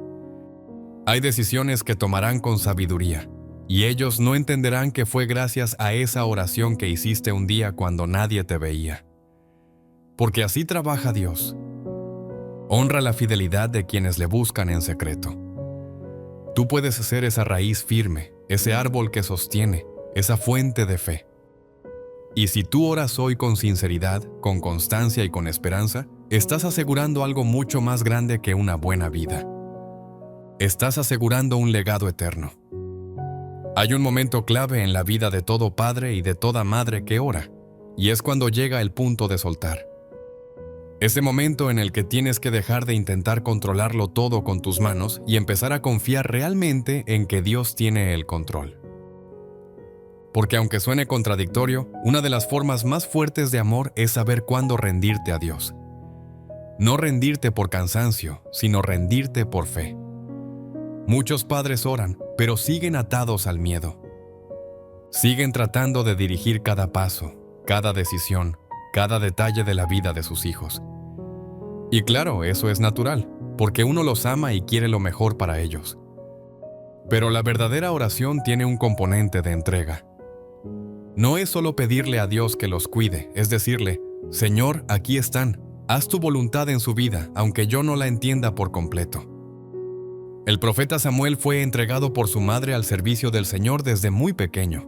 Speaker 1: Hay decisiones que tomarán con sabiduría, y ellos no entenderán que fue gracias a esa oración que hiciste un día cuando nadie te veía. Porque así trabaja Dios. Honra la fidelidad de quienes le buscan en secreto. Tú puedes ser esa raíz firme, ese árbol que sostiene, esa fuente de fe. Y si tú oras hoy con sinceridad, con constancia y con esperanza, estás asegurando algo mucho más grande que una buena vida. Estás asegurando un legado eterno. Hay un momento clave en la vida de todo padre y de toda madre que ora, y es cuando llega el punto de soltar. Ese momento en el que tienes que dejar de intentar controlarlo todo con tus manos y empezar a confiar realmente en que Dios tiene el control. Porque aunque suene contradictorio, una de las formas más fuertes de amor es saber cuándo rendirte a Dios. No rendirte por cansancio, sino rendirte por fe. Muchos padres oran, pero siguen atados al miedo. Siguen tratando de dirigir cada paso, cada decisión, cada detalle de la vida de sus hijos. Y claro, eso es natural, porque uno los ama y quiere lo mejor para ellos. Pero la verdadera oración tiene un componente de entrega. No es solo pedirle a Dios que los cuide, es decirle, Señor, aquí están, haz tu voluntad en su vida, aunque yo no la entienda por completo. El profeta Samuel fue entregado por su madre al servicio del Señor desde muy pequeño.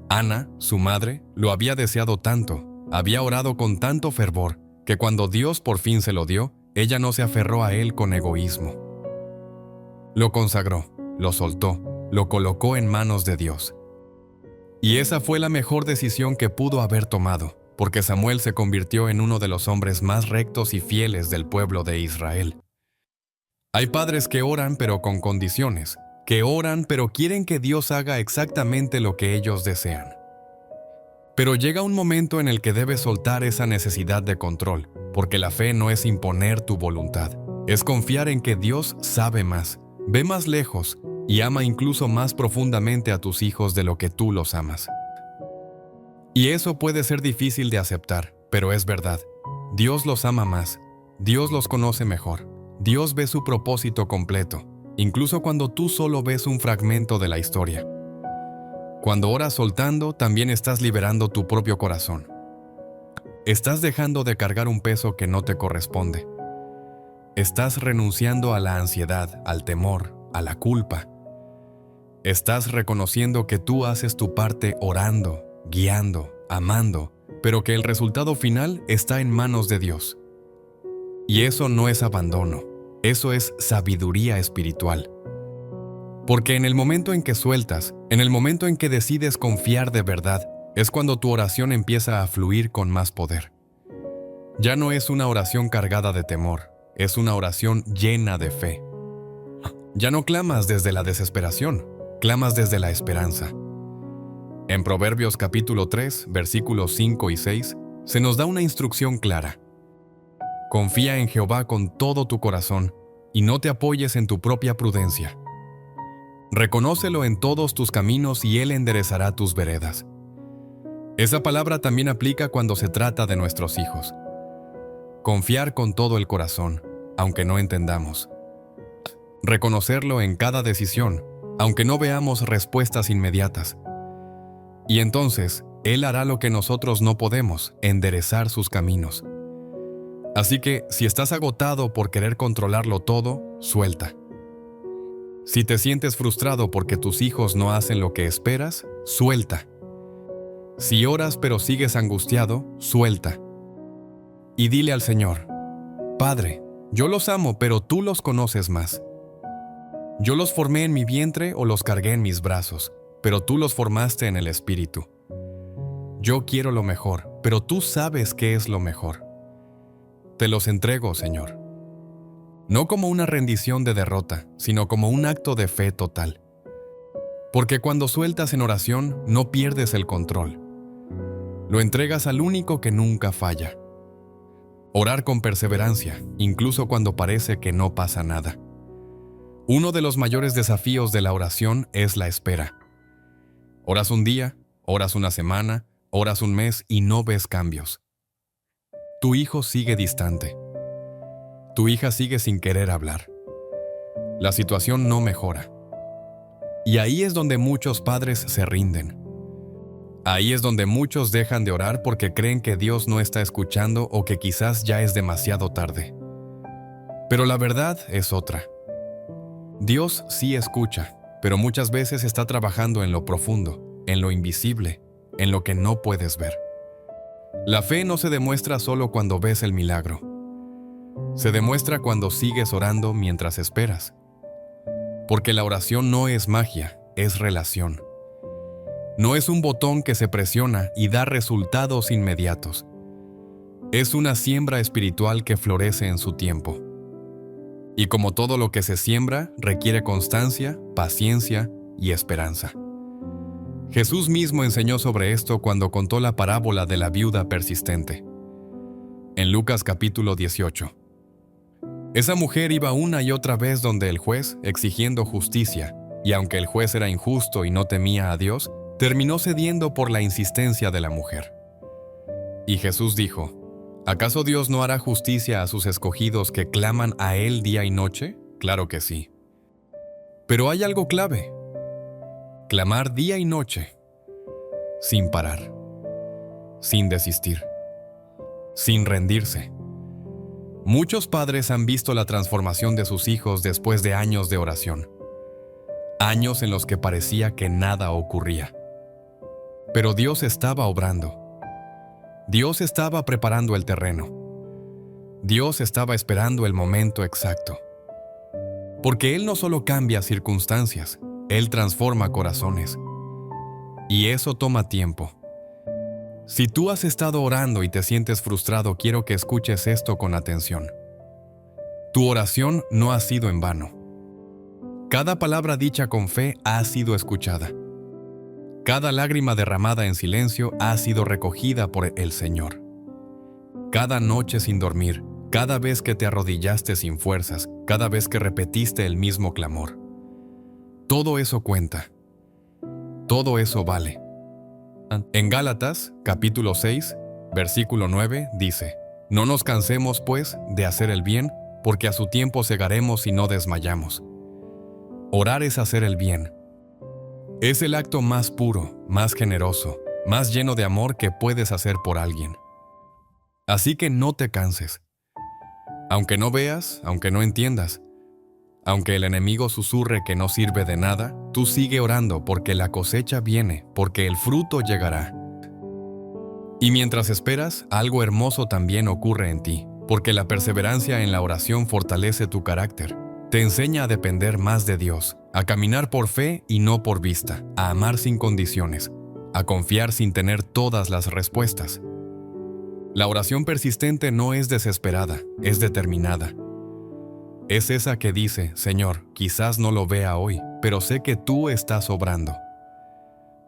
Speaker 1: Ana, su madre, lo había deseado tanto, había orado con tanto fervor, que cuando Dios por fin se lo dio, ella no se aferró a él con egoísmo. Lo consagró, lo soltó, lo colocó en manos de Dios. Y esa fue la mejor decisión que pudo haber tomado, porque Samuel se convirtió en uno de los hombres más rectos y fieles del pueblo de Israel. Hay padres que oran pero con condiciones, que oran pero quieren que Dios haga exactamente lo que ellos desean. Pero llega un momento en el que debes soltar esa necesidad de control, porque la fe no es imponer tu voluntad, es confiar en que Dios sabe más, ve más lejos y ama incluso más profundamente a tus hijos de lo que tú los amas. Y eso puede ser difícil de aceptar, pero es verdad. Dios los ama más, Dios los conoce mejor. Dios ve su propósito completo, incluso cuando tú solo ves un fragmento de la historia. Cuando oras soltando, también estás liberando tu propio corazón. Estás dejando de cargar un peso que no te corresponde. Estás renunciando a la ansiedad, al temor, a la culpa. Estás reconociendo que tú haces tu parte orando, guiando, amando, pero que el resultado final está en manos de Dios. Y eso no es abandono, eso es sabiduría espiritual. Porque en el momento en que sueltas, en el momento en que decides confiar de verdad, es cuando tu oración empieza a fluir con más poder. Ya no es una oración cargada de temor, es una oración llena de fe. Ya no clamas desde la desesperación, clamas desde la esperanza. En Proverbios capítulo 3, versículos 5 y 6, se nos da una instrucción clara. Confía en Jehová con todo tu corazón y no te apoyes en tu propia prudencia. Reconócelo en todos tus caminos y Él enderezará tus veredas. Esa palabra también aplica cuando se trata de nuestros hijos. Confiar con todo el corazón, aunque no entendamos. Reconocerlo en cada decisión, aunque no veamos respuestas inmediatas. Y entonces, Él hará lo que nosotros no podemos, enderezar sus caminos. Así que, si estás agotado por querer controlarlo todo, suelta. Si te sientes frustrado porque tus hijos no hacen lo que esperas, suelta. Si oras pero sigues angustiado, suelta. Y dile al Señor: Padre, yo los amo, pero tú los conoces más. Yo los formé en mi vientre o los cargué en mis brazos, pero tú los formaste en el Espíritu. Yo quiero lo mejor, pero tú sabes qué es lo mejor. Te los entrego, Señor. No como una rendición de derrota, sino como un acto de fe total. Porque cuando sueltas en oración, no pierdes el control. Lo entregas al único que nunca falla. Orar con perseverancia, incluso cuando parece que no pasa nada. Uno de los mayores desafíos de la oración es la espera. Oras un día, oras una semana, oras un mes y no ves cambios. Tu hijo sigue distante. Tu hija sigue sin querer hablar. La situación no mejora. Y ahí es donde muchos padres se rinden. Ahí es donde muchos dejan de orar porque creen que Dios no está escuchando o que quizás ya es demasiado tarde. Pero la verdad es otra. Dios sí escucha, pero muchas veces está trabajando en lo profundo, en lo invisible, en lo que no puedes ver. La fe no se demuestra solo cuando ves el milagro. Se demuestra cuando sigues orando mientras esperas. Porque la oración no es magia, es relación. No es un botón que se presiona y da resultados inmediatos. Es una siembra espiritual que florece en su tiempo. Y como todo lo que se siembra, requiere constancia, paciencia y esperanza. Jesús mismo enseñó sobre esto cuando contó la parábola de la viuda persistente. En Lucas capítulo 18. Esa mujer iba una y otra vez donde el juez, exigiendo justicia, y aunque el juez era injusto y no temía a Dios, terminó cediendo por la insistencia de la mujer. Y Jesús dijo: ¿acaso Dios no hará justicia a sus escogidos que claman a Él día y noche? Claro que sí. Pero hay algo clave: clamar día y noche, sin parar, sin desistir, sin rendirse. Muchos padres han visto la transformación de sus hijos después de años de oración. Años en los que parecía que nada ocurría. Pero Dios estaba obrando. Dios estaba preparando el terreno. Dios estaba esperando el momento exacto. Porque Él no solo cambia circunstancias, Él transforma corazones. Y eso toma tiempo. Si tú has estado orando y te sientes frustrado, quiero que escuches esto con atención. Tu oración no ha sido en vano. Cada palabra dicha con fe ha sido escuchada. Cada lágrima derramada en silencio ha sido recogida por el Señor. Cada noche sin dormir, cada vez que te arrodillaste sin fuerzas, cada vez que repetiste el mismo clamor. Todo eso cuenta. Todo eso vale. En Gálatas, capítulo 6, versículo 9, dice: no nos cansemos, pues, de hacer el bien, porque a su tiempo segaremos y no desmayamos. Orar es hacer el bien. Es el acto más puro, más generoso, más lleno de amor que puedes hacer por alguien. Así que no te canses. Aunque no veas, aunque no entiendas, aunque el enemigo susurre que no sirve de nada, tú sigue orando porque la cosecha viene, porque el fruto llegará. Y mientras esperas, algo hermoso también ocurre en ti, porque la perseverancia en la oración fortalece tu carácter. Te enseña a depender más de Dios, a caminar por fe y no por vista, a amar sin condiciones, a confiar sin tener todas las respuestas. La oración persistente no es desesperada, es determinada. Es esa que dice: Señor, quizás no lo vea hoy, pero sé que tú estás obrando.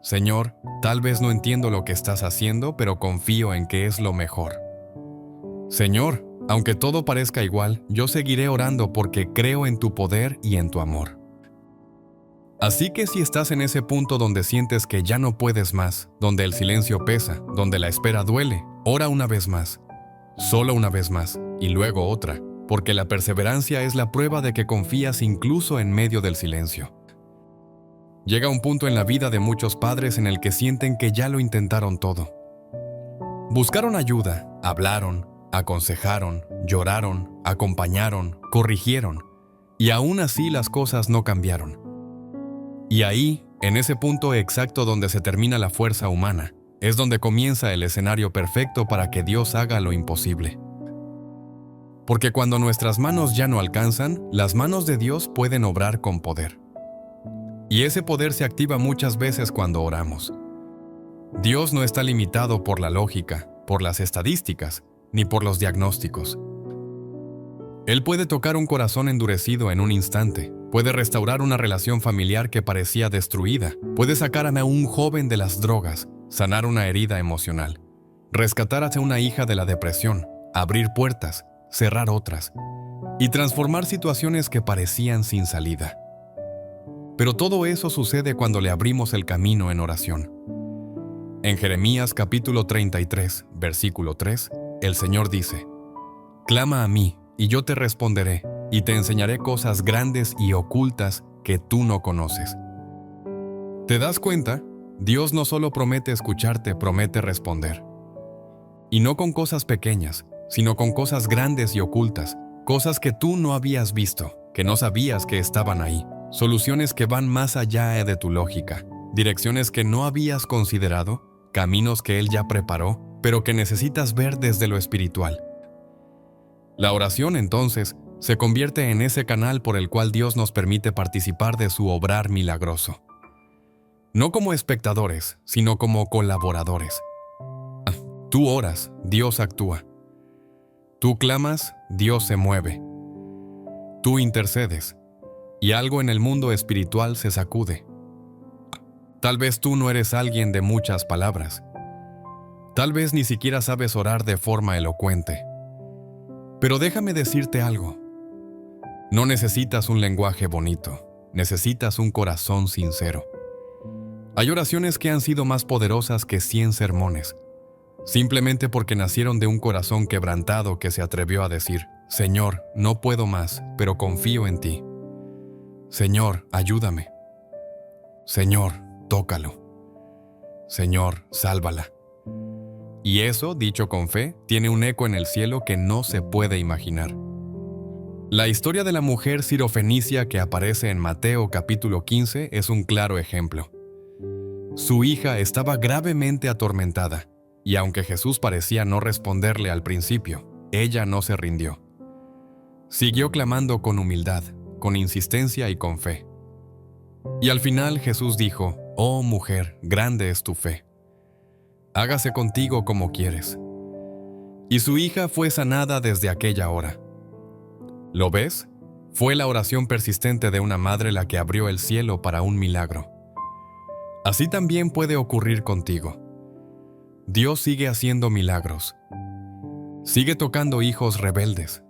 Speaker 1: Señor, tal vez no entiendo lo que estás haciendo, pero confío en que es lo mejor. Señor, aunque todo parezca igual, yo seguiré orando porque creo en tu poder y en tu amor. Así que si estás en ese punto donde sientes que ya no puedes más, donde el silencio pesa, donde la espera duele, ora una vez más, solo una vez más, y luego otra, porque la perseverancia es la prueba de que confías incluso en medio del silencio. Llega un punto en la vida de muchos padres en el que sienten que ya lo intentaron todo. Buscaron ayuda, hablaron, aconsejaron, lloraron, acompañaron, corrigieron, y aún así las cosas no cambiaron. Y ahí, en ese punto exacto donde se termina la fuerza humana, es donde comienza el escenario perfecto para que Dios haga lo imposible. Porque cuando nuestras manos ya no alcanzan, las manos de Dios pueden obrar con poder. Y ese poder se activa muchas veces cuando oramos. Dios no está limitado por la lógica, por las estadísticas, ni por los diagnósticos. Él puede tocar un corazón endurecido en un instante, puede restaurar una relación familiar que parecía destruida, puede sacar a un joven de las drogas, sanar una herida emocional, rescatar a una hija de la depresión, abrir puertas, cerrar otras, y transformar situaciones que parecían sin salida. Pero todo eso sucede cuando le abrimos el camino en oración. En Jeremías capítulo 33, versículo 3, el Señor dice: «Clama a mí, y yo te responderé, y te enseñaré cosas grandes y ocultas que tú no conoces». ¿Te das cuenta? Dios no solo promete escucharte, promete responder. Y no con cosas pequeñas, sino con cosas grandes y ocultas, cosas que tú no habías visto, que no sabías que estaban ahí, soluciones que van más allá de tu lógica, direcciones que no habías considerado, caminos que Él ya preparó, pero que necesitas ver desde lo espiritual. La oración, entonces, se convierte en ese canal por el cual Dios nos permite participar de su obrar milagroso. No como espectadores, sino como colaboradores. Tú oras, Dios actúa. Tú clamas, Dios se mueve. Tú intercedes, y algo en el mundo espiritual se sacude. Tal vez tú no eres alguien de muchas palabras. Tal vez ni siquiera sabes orar de forma elocuente. Pero déjame decirte algo. No necesitas un lenguaje bonito, necesitas un corazón sincero. Hay oraciones que han sido más poderosas que 100 sermones, simplemente porque nacieron de un corazón quebrantado que se atrevió a decir: «Señor, no puedo más, pero confío en ti. Señor, ayúdame. Señor, tócalo. Señor, sálvala». Y eso, dicho con fe, tiene un eco en el cielo que no se puede imaginar. La historia de la mujer sirofenicia que aparece en Mateo capítulo 15 es un claro ejemplo. Su hija estaba gravemente atormentada, y aunque Jesús parecía no responderle al principio, ella no se rindió. Siguió clamando con humildad, con insistencia y con fe. Y al final Jesús dijo: «Oh mujer, grande es tu fe. Hágase contigo como quieres». Y su hija fue sanada desde aquella hora. ¿Lo ves? Fue la oración persistente de una madre la que abrió el cielo para un milagro. Así también puede ocurrir contigo. Dios sigue haciendo milagros. Sigue tocando hijos rebeldes.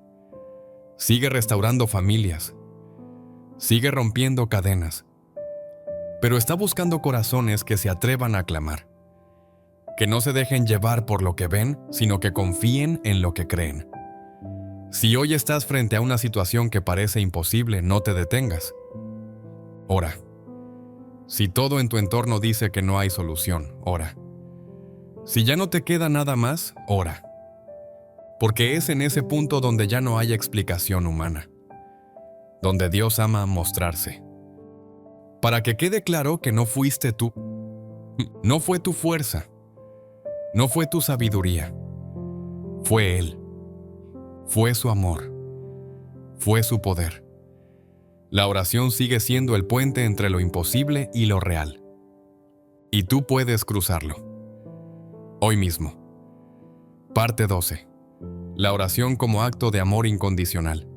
Speaker 1: Sigue restaurando familias. Sigue rompiendo cadenas. Pero está buscando corazones que se atrevan a clamar. Que no se dejen llevar por lo que ven, sino que confíen en lo que creen. Si hoy estás frente a una situación que parece imposible, no te detengas. Ora. Si todo en tu entorno dice que no hay solución, ora. Si ya no te queda nada más, ora. Porque es en ese punto donde ya no hay explicación humana. Donde Dios ama mostrarse. Para que quede claro que no fuiste tú. No fue tu fuerza. No fue tu sabiduría. Fue Él. Fue su amor. Fue su poder. La oración sigue siendo el puente entre lo imposible y lo real. Y tú puedes cruzarlo. Hoy mismo. Parte 12. La oración como acto de amor incondicional.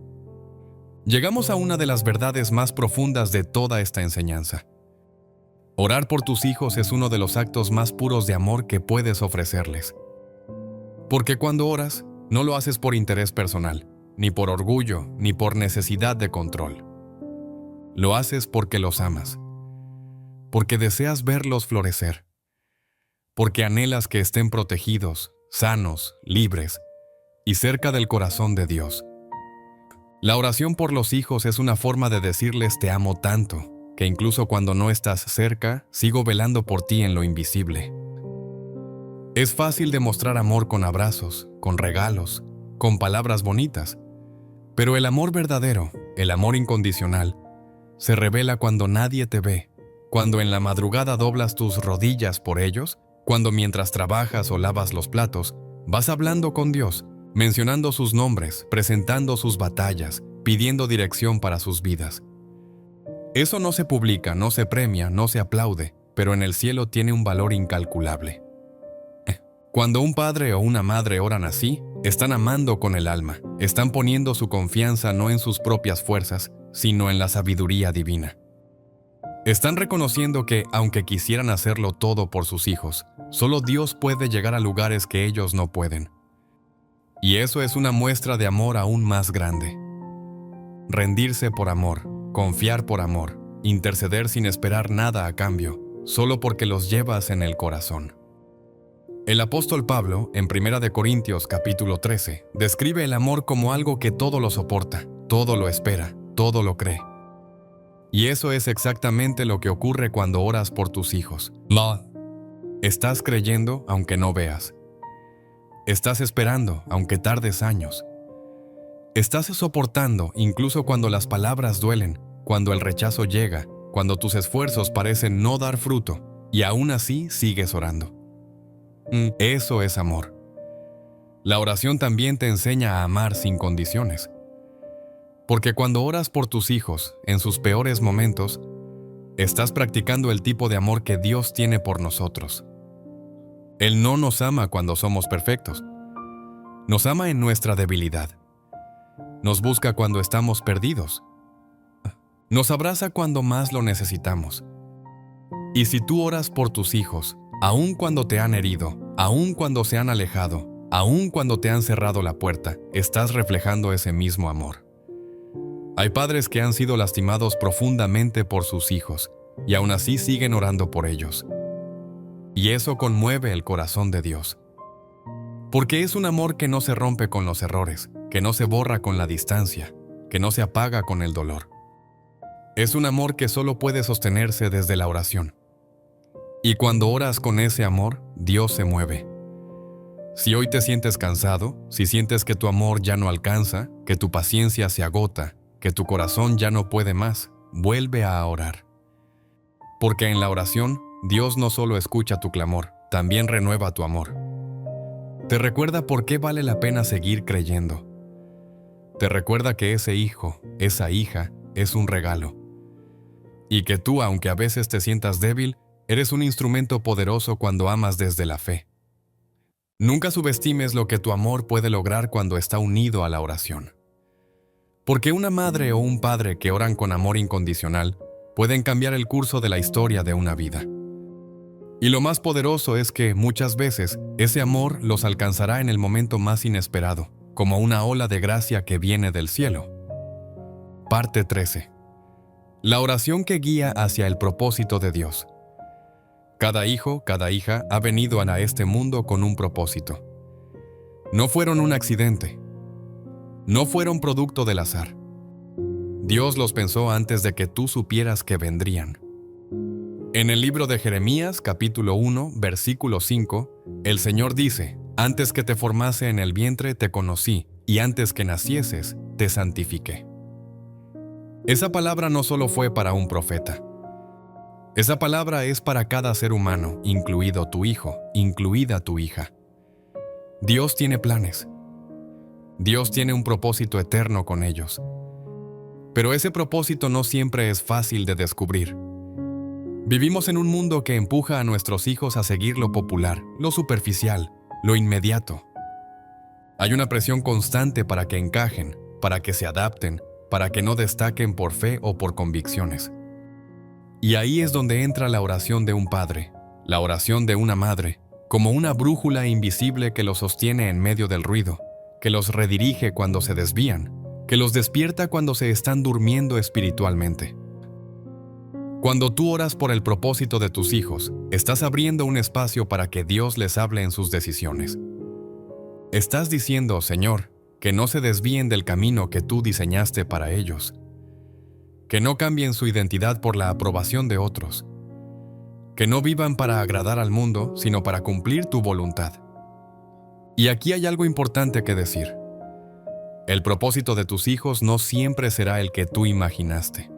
Speaker 1: Llegamos a una de las verdades más profundas de toda esta enseñanza. Orar por tus hijos es uno de los actos más puros de amor que puedes ofrecerles. Porque cuando oras, no lo haces por interés personal, ni por orgullo, ni por necesidad de control. Lo haces porque los amas, porque deseas verlos florecer, porque anhelas que estén protegidos, sanos, libres y cerca del corazón de Dios. La oración por los hijos es una forma de decirles te amo tanto, que incluso cuando no estás cerca, sigo velando por ti en lo invisible. Es fácil demostrar amor con abrazos, con regalos, con palabras bonitas, pero el amor verdadero, el amor incondicional, se revela cuando nadie te ve, cuando en la madrugada doblas tus rodillas por ellos, cuando mientras trabajas o lavas los platos, vas hablando con Dios, mencionando sus nombres, presentando sus batallas, pidiendo dirección para sus vidas. Eso no se publica, no se premia, no se aplaude, pero en el cielo tiene un valor incalculable. Cuando un padre o una madre oran así, están amando con el alma, están poniendo su confianza no en sus propias fuerzas, sino en la sabiduría divina. Están reconociendo que, aunque quisieran hacerlo todo por sus hijos, solo Dios puede llegar a lugares que ellos no pueden. Y eso es una muestra de amor aún más grande. Rendirse por amor, confiar por amor, interceder sin esperar nada a cambio, solo porque los llevas en el corazón. El apóstol Pablo, en 1 Corintios capítulo 13, describe el amor como algo que todo lo soporta, todo lo espera, todo lo cree. Y eso es exactamente lo que ocurre cuando oras por tus hijos. Estás creyendo aunque no veas. Estás esperando aunque tardes años. Estás soportando incluso cuando las palabras duelen, cuando el rechazo llega, cuando tus esfuerzos parecen no dar fruto, y aún así sigues orando. Eso es amor. La oración también te enseña a amar sin condiciones. Porque cuando oras por tus hijos, en sus peores momentos, estás practicando el tipo de amor que Dios tiene por nosotros. Él no nos ama cuando somos perfectos. Nos ama en nuestra debilidad. Nos busca cuando estamos perdidos. Nos abraza cuando más lo necesitamos. Y si tú oras por tus hijos, aun cuando te han herido, aun cuando se han alejado, aun cuando te han cerrado la puerta, estás reflejando ese mismo amor. Hay padres que han sido lastimados profundamente por sus hijos, y aún así siguen orando por ellos. Y eso conmueve el corazón de Dios. Porque es un amor que no se rompe con los errores, que no se borra con la distancia, que no se apaga con el dolor. Es un amor que solo puede sostenerse desde la oración. Y cuando oras con ese amor, Dios se mueve. Si hoy te sientes cansado, si sientes que tu amor ya no alcanza, que tu paciencia se agota, que tu corazón ya no puede más, vuelve a orar. Porque en la oración, Dios no solo escucha tu clamor, también renueva tu amor. Te recuerda por qué vale la pena seguir creyendo. Te recuerda que ese hijo, esa hija, es un regalo. Y que tú, aunque a veces te sientas débil, eres un instrumento poderoso cuando amas desde la fe. Nunca subestimes lo que tu amor puede lograr cuando está unido a la oración. Porque una madre o un padre que oran con amor incondicional pueden cambiar el curso de la historia de una vida. Y lo más poderoso es que, muchas veces, ese amor los alcanzará en el momento más inesperado, como una ola de gracia que viene del cielo. Parte 13. La oración que guía hacia el propósito de Dios. Cada hijo, cada hija ha venido a este mundo con un propósito. No fueron un accidente. No fueron producto del azar. Dios los pensó antes de que tú supieras que vendrían. En el libro de Jeremías, capítulo 1, versículo 5, el Señor dice: «Antes que te formase en el vientre te conocí, y antes que nacieses te santifiqué». Esa palabra no solo fue para un profeta. Esa palabra es para cada ser humano, incluido tu hijo, incluida tu hija. Dios tiene planes. Dios tiene un propósito eterno con ellos. Pero ese propósito no siempre es fácil de descubrir. Vivimos en un mundo que empuja a nuestros hijos a seguir lo popular, lo superficial, lo inmediato. Hay una presión constante para que encajen, para que se adapten, para que no destaquen por fe o por convicciones. Y ahí es donde entra la oración de un padre, la oración de una madre, como una brújula invisible que los sostiene en medio del ruido, que los redirige cuando se desvían, que los despierta cuando se están durmiendo espiritualmente. Cuando tú oras por el propósito de tus hijos, estás abriendo un espacio para que Dios les hable en sus decisiones. Estás diciendo, Señor, que no se desvíen del camino que tú diseñaste para ellos, que no cambien su identidad por la aprobación de otros, que no vivan para agradar al mundo, sino para cumplir tu voluntad. Y aquí hay algo importante que decir. El propósito de tus hijos no siempre será el que tú imaginaste.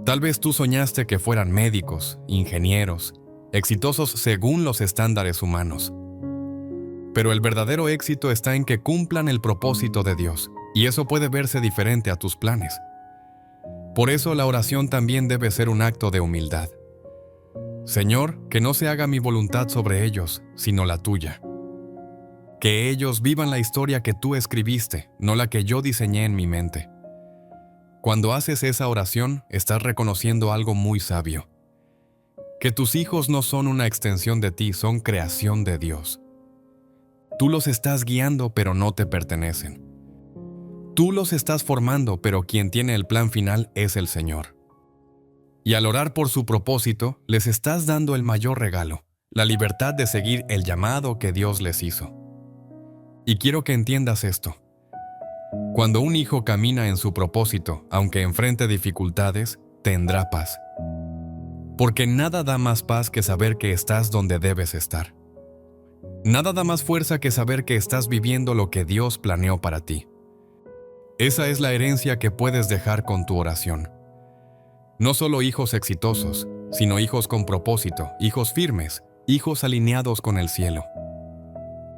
Speaker 1: Tal vez tú soñaste que fueran médicos, ingenieros, exitosos según los estándares humanos. Pero el verdadero éxito está en que cumplan el propósito de Dios, y eso puede verse diferente a tus planes. Por eso la oración también debe ser un acto de humildad. Señor, que no se haga mi voluntad sobre ellos, sino la tuya. Que ellos vivan la historia que tú escribiste, no la que yo diseñé en mi mente. Cuando haces esa oración, estás reconociendo algo muy sabio. Que tus hijos no son una extensión de ti, son creación de Dios. Tú los estás guiando, pero no te pertenecen. Tú los estás formando, pero quien tiene el plan final es el Señor. Y al orar por su propósito, les estás dando el mayor regalo, la libertad de seguir el llamado que Dios les hizo. Y quiero que entiendas esto. Cuando un hijo camina en su propósito, aunque enfrente dificultades, tendrá paz. Porque nada da más paz que saber que estás donde debes estar. Nada da más fuerza que saber que estás viviendo lo que Dios planeó para ti. Esa es la herencia que puedes dejar con tu oración. No solo hijos exitosos, sino hijos con propósito, hijos firmes, hijos alineados con el cielo.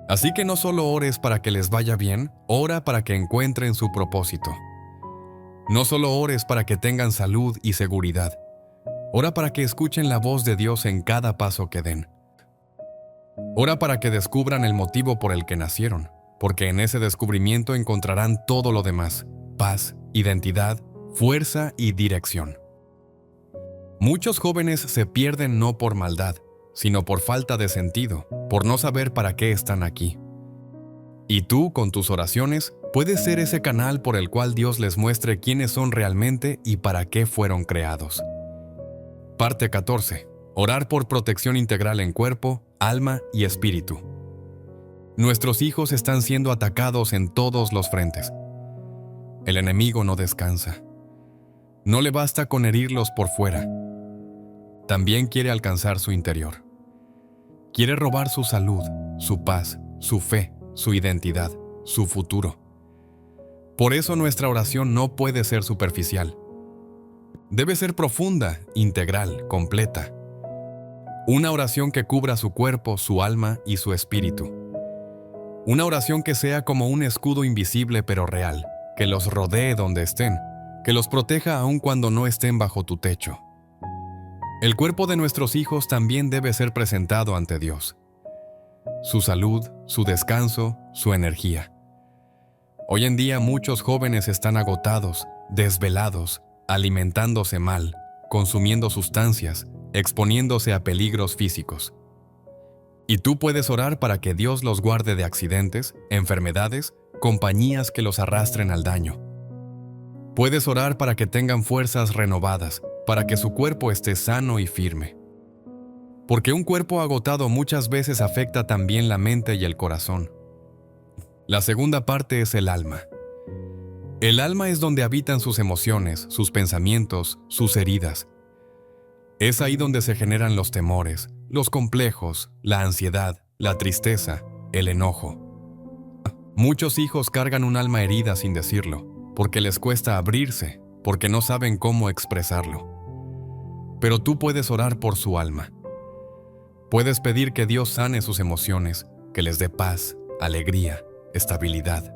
Speaker 1: Así que no solo ores para que les vaya bien, ora para que encuentren su propósito. No solo ores para que tengan salud y seguridad, ora para que escuchen la voz de Dios en cada paso que den. Ora para que descubran el motivo por el que nacieron, porque en ese descubrimiento encontrarán todo lo demás: paz, identidad, fuerza y dirección. Muchos jóvenes se pierden no por maldad, sino por falta de sentido, por no saber para qué están aquí. Y tú, con tus oraciones, puedes ser ese canal por el cual Dios les muestre quiénes son realmente y para qué fueron creados. Parte 14. Orar por protección integral en cuerpo, alma y espíritu. Nuestros hijos están siendo atacados en todos los frentes. El enemigo no descansa. No le basta con herirlos por fuera. También quiere alcanzar su interior. Quiere robar su salud, su paz, su fe, su identidad, su futuro. Por eso nuestra oración no puede ser superficial. Debe ser profunda, integral, completa. Una oración que cubra su cuerpo, su alma y su espíritu. Una oración que sea como un escudo invisible pero real, que los rodee donde estén, que los proteja aun cuando no estén bajo tu techo. El cuerpo de nuestros hijos también debe ser presentado ante Dios. Su salud, su descanso, su energía. Hoy en día muchos jóvenes están agotados, desvelados, alimentándose mal, consumiendo sustancias, exponiéndose a peligros físicos. Y tú puedes orar para que Dios los guarde de accidentes, enfermedades, compañías que los arrastren al daño. Puedes orar para que tengan fuerzas renovadas, para que su cuerpo esté sano y firme. Porque un cuerpo agotado muchas veces afecta también la mente y el corazón. La segunda parte es el alma. El alma es donde habitan sus emociones, sus pensamientos, sus heridas. Es ahí donde se generan los temores, los complejos, la ansiedad, la tristeza, el enojo. Muchos hijos cargan un alma herida sin decirlo, porque les cuesta abrirse, porque no saben cómo expresarlo. Pero tú puedes orar por su alma. Puedes pedir que Dios sane sus emociones, que les dé paz, alegría, estabilidad.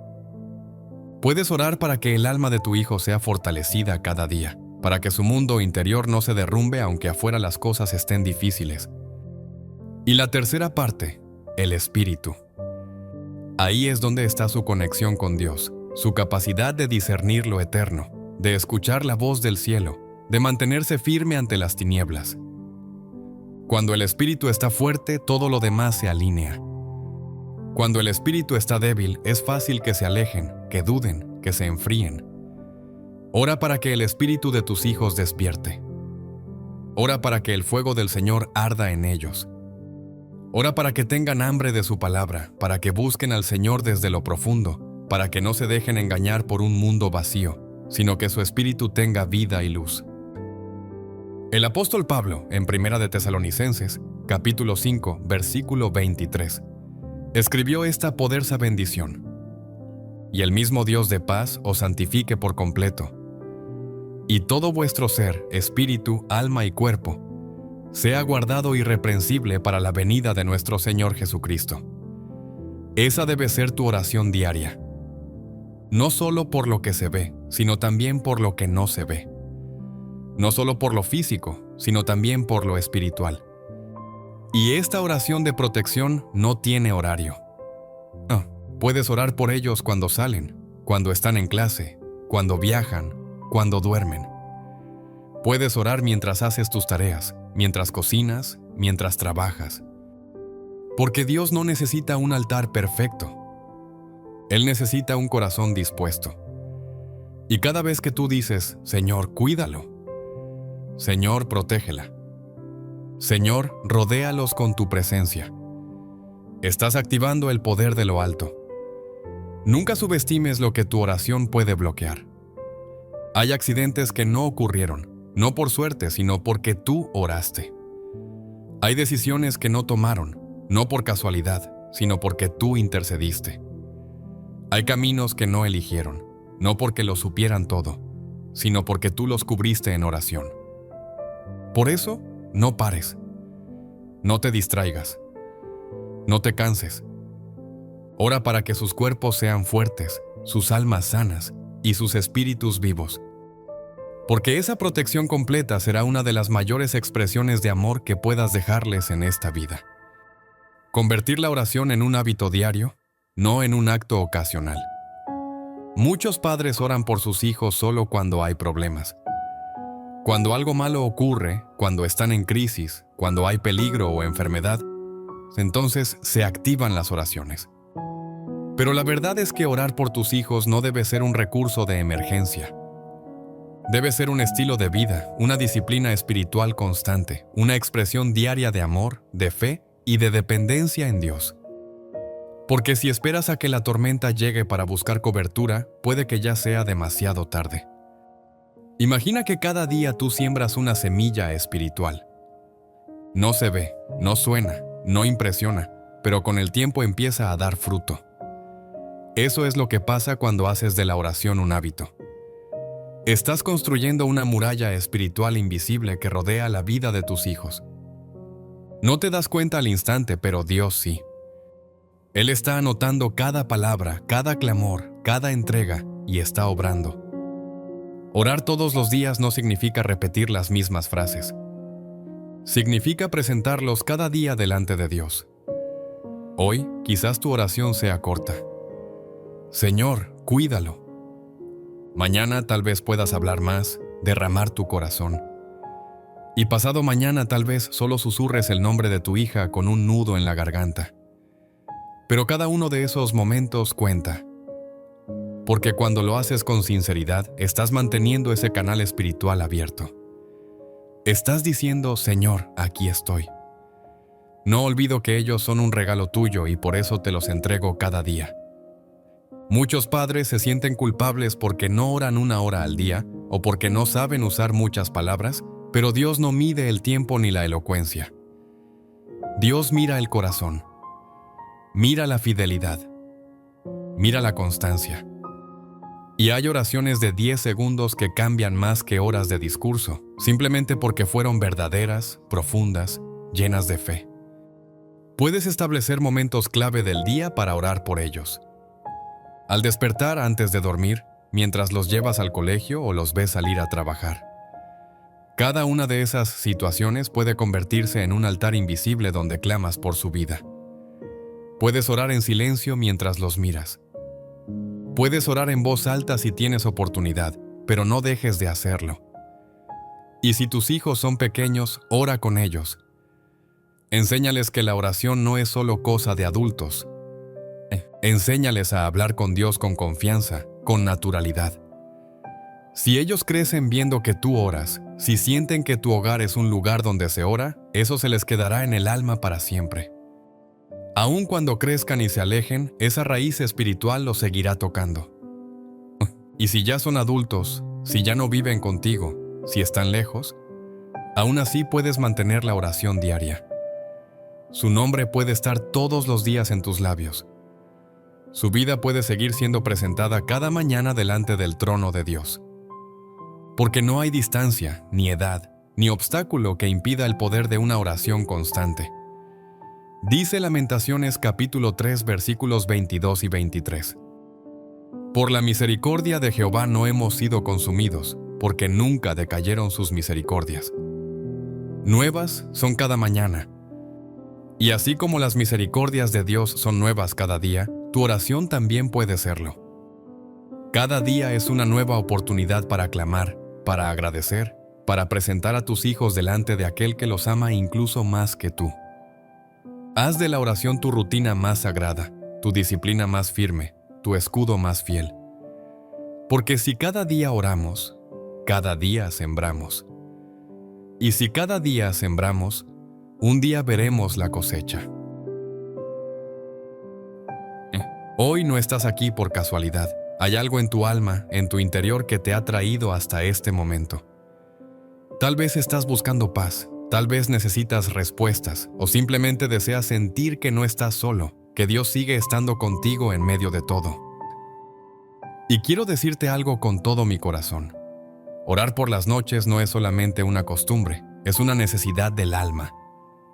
Speaker 1: Puedes orar para que el alma de tu hijo sea fortalecida cada día, para que su mundo interior no se derrumbe aunque afuera las cosas estén difíciles. Y la tercera parte, el espíritu. Ahí es donde está su conexión con Dios, su capacidad de discernir lo eterno, de escuchar la voz del cielo, de mantenerse firme ante las tinieblas. Cuando el espíritu está fuerte, todo lo demás se alinea. Cuando el espíritu está débil, es fácil que se alejen, que duden, que se enfríen. Ora para que el espíritu de tus hijos despierte. Ora para que el fuego del Señor arda en ellos. Ora para que tengan hambre de su palabra, para que busquen al Señor desde lo profundo, para que no se dejen engañar por un mundo vacío, sino que su espíritu tenga vida y luz. El apóstol Pablo, en 1 de Tesalonicenses, capítulo 5, versículo 23, escribió esta poderosa bendición: y el mismo Dios de paz os santifique por completo, y todo vuestro ser, espíritu, alma y cuerpo, sea guardado irreprensible para la venida de nuestro Señor Jesucristo. Esa debe ser tu oración diaria. No solo por lo que se ve, sino también por lo que no se ve. No solo por lo físico, sino también por lo espiritual. Y esta oración de protección no tiene horario. Puedes orar por ellos cuando salen, cuando están en clase, cuando viajan, cuando duermen. Puedes orar mientras haces tus tareas, mientras cocinas, mientras trabajas. Porque Dios no necesita un altar perfecto. Él necesita un corazón dispuesto. Y cada vez que tú dices, Señor, cuídalo. Señor, protégela. Señor, rodéalos con tu presencia. Estás activando el poder de lo alto. Nunca subestimes lo que tu oración puede bloquear. Hay accidentes que no ocurrieron, no por suerte, sino porque tú oraste. Hay decisiones que no tomaron, no por casualidad, sino porque tú intercediste. Hay caminos que no eligieron, no porque lo supieran todo, sino porque tú los cubriste en oración. Por eso, no pares. No te distraigas. No te canses. Ora para que sus cuerpos sean fuertes, sus almas sanas y sus espíritus vivos. Porque esa protección completa será una de las mayores expresiones de amor que puedas dejarles en esta vida. Convertir la oración en un hábito diario, no en un acto ocasional. Muchos padres oran por sus hijos solo cuando hay problemas. Cuando algo malo ocurre, cuando están en crisis, cuando hay peligro o enfermedad, entonces se activan las oraciones. Pero la verdad es que orar por tus hijos no debe ser un recurso de emergencia. Debe ser un estilo de vida, una disciplina espiritual constante, una expresión diaria de amor, de fe y de dependencia en Dios. Porque si esperas a que la tormenta llegue para buscar cobertura, puede que ya sea demasiado tarde. Imagina que cada día tú siembras una semilla espiritual. No se ve, no suena, no impresiona, pero con el tiempo empieza a dar fruto. Eso es lo que pasa cuando haces de la oración un hábito. Estás construyendo una muralla espiritual invisible que rodea la vida de tus hijos. No te das cuenta al instante, pero Dios sí. Él está anotando cada palabra, cada clamor, cada entrega y está obrando. Orar todos los días no significa repetir las mismas frases. Significa presentarlos cada día delante de Dios. Hoy, quizás tu oración sea corta. Señor, cuídalo. Mañana tal vez puedas hablar más, derramar tu corazón. Y pasado mañana tal vez solo susurres el nombre de tu hija con un nudo en la garganta. Pero cada uno de esos momentos cuenta. Porque cuando lo haces con sinceridad, estás manteniendo ese canal espiritual abierto. Estás diciendo, Señor, aquí estoy. No olvido que ellos son un regalo tuyo y por eso te los entrego cada día. Muchos padres se sienten culpables porque no oran 1 hora al día o porque no saben usar muchas palabras, pero Dios no mide el tiempo ni la elocuencia. Dios mira el corazón, mira la fidelidad, mira la constancia. Y hay oraciones de 10 segundos que cambian más que horas de discurso, simplemente porque fueron verdaderas, profundas, llenas de fe. Puedes establecer momentos clave del día para orar por ellos. Al despertar antes de dormir, mientras los llevas al colegio o los ves salir a trabajar. Cada una de esas situaciones puede convertirse en un altar invisible donde clamas por su vida. Puedes orar en silencio mientras los miras. Puedes orar en voz alta si tienes oportunidad, pero no dejes de hacerlo. Y si tus hijos son pequeños, ora con ellos. Enséñales que la oración no es solo cosa de adultos. Enséñales a hablar con Dios con confianza, con naturalidad. Si ellos crecen viendo que tú oras, Si sienten que tu hogar es un lugar donde se ora, eso se les quedará en el alma para siempre. Aun cuando crezcan y se alejen, esa raíz espiritual los seguirá tocando. Y si ya son adultos, si ya no viven contigo, si están lejos, aún así puedes mantener la oración diaria. Su nombre puede estar todos los días en tus labios. Su vida puede seguir siendo presentada cada mañana delante del trono de Dios. Porque no hay distancia, ni edad, ni obstáculo que impida el poder de una oración constante. Dice Lamentaciones capítulo 3 versículos 22 y 23. Por la misericordia de Jehová no hemos sido consumidos, porque nunca decayeron sus misericordias. Nuevas son cada mañana. Y así como las misericordias de Dios son nuevas cada día, tu oración también puede serlo. Cada día es una nueva oportunidad para clamar, para agradecer, para presentar a tus hijos delante de aquel que los ama incluso más que tú. Haz de la oración tu rutina más sagrada, tu disciplina más firme, tu escudo más fiel. Porque si cada día oramos, cada día sembramos. Y si cada día sembramos, un día veremos la cosecha. Hoy no estás aquí por casualidad. Hay algo en tu alma, en tu interior que te ha traído hasta este momento. Tal vez estás buscando paz, tal vez necesitas respuestas o simplemente deseas sentir que no estás solo, que Dios sigue estando contigo en medio de todo. Y quiero decirte algo con todo mi corazón. Orar por las noches no es solamente una costumbre, es una necesidad del alma.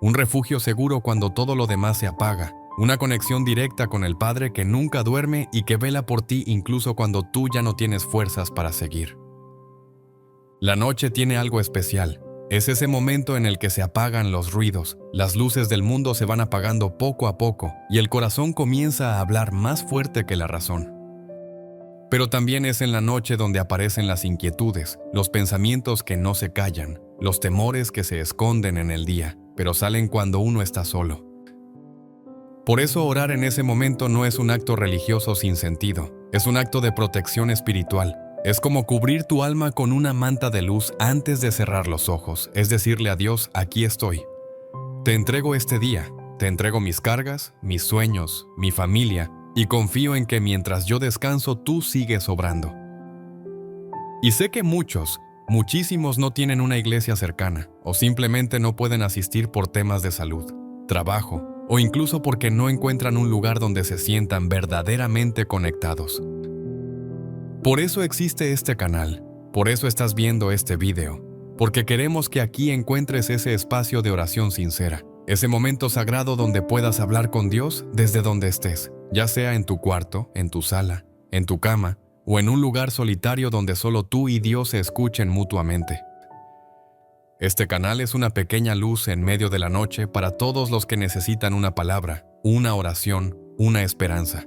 Speaker 1: Un refugio seguro cuando todo lo demás se apaga. Una conexión directa con el Padre que nunca duerme y que vela por ti incluso cuando tú ya no tienes fuerzas para seguir. La noche tiene algo especial. Es ese momento en el que se apagan los ruidos, las luces del mundo se van apagando poco a poco y el corazón comienza a hablar más fuerte que la razón. Pero también es en la noche donde aparecen las inquietudes, los pensamientos que no se callan, los temores que se esconden en el día, pero salen cuando uno está solo. Por eso orar en ese momento no es un acto religioso sin sentido, es un acto de protección espiritual. Es como cubrir tu alma con una manta de luz antes de cerrar los ojos, es decirle a Dios, aquí estoy. Te entrego este día, te entrego mis cargas, mis sueños, mi familia, y confío en que mientras yo descanso tú sigues obrando. Y sé que muchísimos no tienen una iglesia cercana, o simplemente no pueden asistir por temas de salud, trabajo, o incluso porque no encuentran un lugar donde se sientan verdaderamente conectados. Por eso existe este canal, por eso estás viendo este video, porque queremos que aquí encuentres ese espacio de oración sincera, ese momento sagrado donde puedas hablar con Dios desde donde estés, ya sea en tu cuarto, en tu sala, en tu cama, o en un lugar solitario donde solo tú y Dios se escuchen mutuamente. Este canal es una pequeña luz en medio de la noche para todos los que necesitan una palabra, una oración, una esperanza.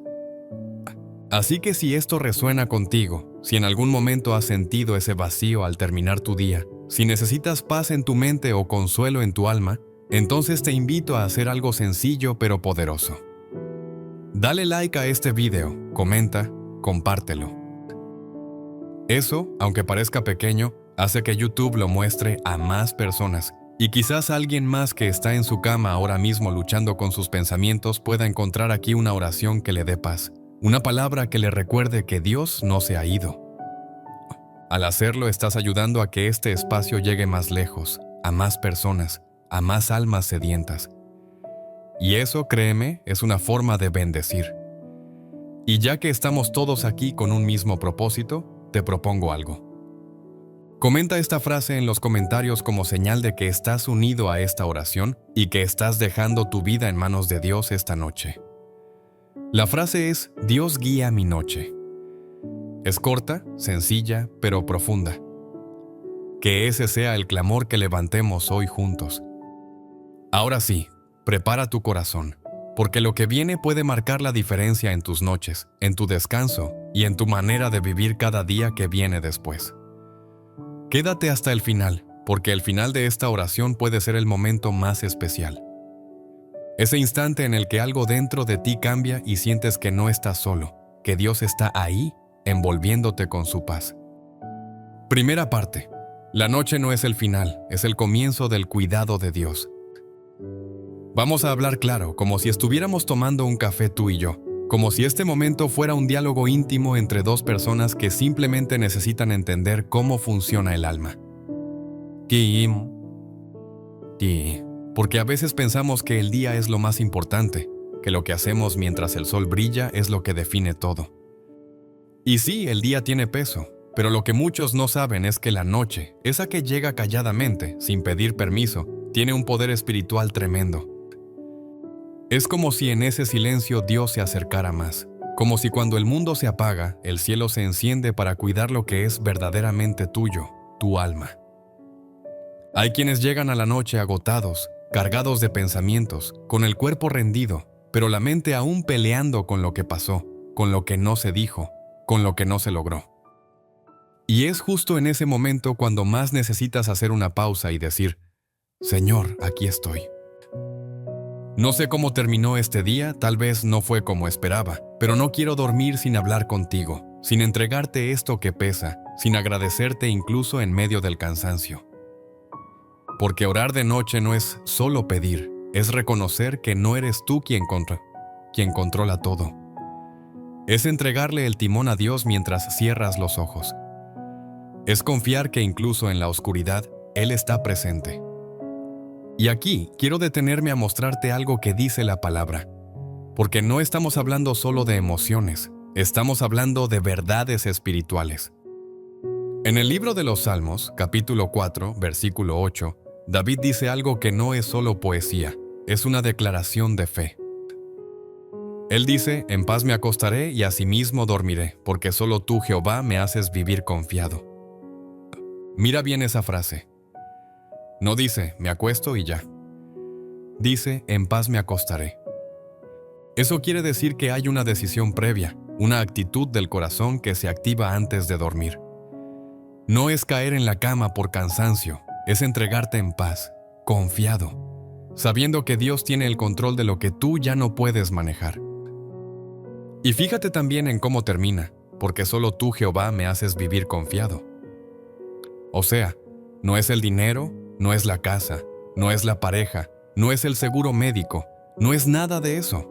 Speaker 1: Así que si esto resuena contigo, si en algún momento has sentido ese vacío al terminar tu día, si necesitas paz en tu mente o consuelo en tu alma, entonces te invito a hacer algo sencillo pero poderoso. Dale like a este video, comenta, compártelo. Eso, aunque parezca pequeño, hace que YouTube lo muestre a más personas y quizás alguien más que está en su cama ahora mismo luchando con sus pensamientos pueda encontrar aquí una oración que le dé paz, una palabra que le recuerde que Dios no se ha ido. Al hacerlo estás ayudando a que este espacio llegue más lejos, a más personas, a más almas sedientas. Y eso, créeme, es una forma de bendecir. Y ya que estamos todos aquí con un mismo propósito, te propongo algo. Comenta esta frase en los comentarios como señal de que estás unido a esta oración y que estás dejando tu vida en manos de Dios esta noche. La frase es, Dios guía mi noche. Es corta, sencilla, pero profunda. Que ese sea el clamor que levantemos hoy juntos. Ahora sí, prepara tu corazón, porque lo que viene puede marcar la diferencia en tus noches, en tu descanso y en tu manera de vivir cada día que viene después. Quédate hasta el final, porque el final de esta oración puede ser el momento más especial. Ese instante en el que algo dentro de ti cambia y sientes que no estás solo, que Dios está ahí, envolviéndote con su paz. Primera parte. La noche no es el final, es el comienzo del cuidado de Dios. Vamos a hablar claro, como si estuviéramos tomando un café tú y yo, como si este momento fuera un diálogo íntimo entre dos personas que simplemente necesitan entender cómo funciona el alma. Porque a veces pensamos que el día es lo más importante, que lo que hacemos mientras el sol brilla es lo que define todo. Y sí, el día tiene peso, pero lo que muchos no saben es que la noche, esa que llega calladamente, sin pedir permiso, tiene un poder espiritual tremendo. Es como si en ese silencio Dios se acercara más, como si cuando el mundo se apaga, el cielo se enciende para cuidar lo que es verdaderamente tuyo, tu alma. Hay quienes llegan a la noche agotados, cargados de pensamientos, con el cuerpo rendido, pero la mente aún peleando con lo que pasó, con lo que no se dijo, con lo que no se logró. Y es justo en ese momento cuando más necesitas hacer una pausa y decir, Señor, aquí estoy. No sé cómo terminó este día, tal vez no fue como esperaba, pero no quiero dormir sin hablar contigo, sin entregarte esto que pesa, sin agradecerte incluso en medio del cansancio. Porque orar de noche no es solo pedir, es reconocer que no eres tú quien controla todo. Es entregarle el timón a Dios mientras cierras los ojos. Es confiar que incluso en la oscuridad, Él está presente. Y aquí quiero detenerme a mostrarte algo que dice la palabra, porque no estamos hablando solo de emociones, estamos hablando de verdades espirituales. En el libro de los Salmos, capítulo 4, versículo 8, David dice algo que no es solo poesía, es una declaración de fe. Él dice, en paz me acostaré y asimismo dormiré, porque solo tú, Jehová, me haces vivir confiado. Mira bien esa frase. No dice, me acuesto y ya. Dice, en paz me acostaré. Eso quiere decir que hay una decisión previa, una actitud del corazón que se activa antes de dormir. No es caer en la cama por cansancio, es entregarte en paz, confiado, sabiendo que Dios tiene el control de lo que tú ya no puedes manejar. Y fíjate también en cómo termina, porque solo tú, Jehová, me haces vivir confiado. O sea, no es el dinero, no es la casa, no es la pareja, no es el seguro médico, no es nada de eso.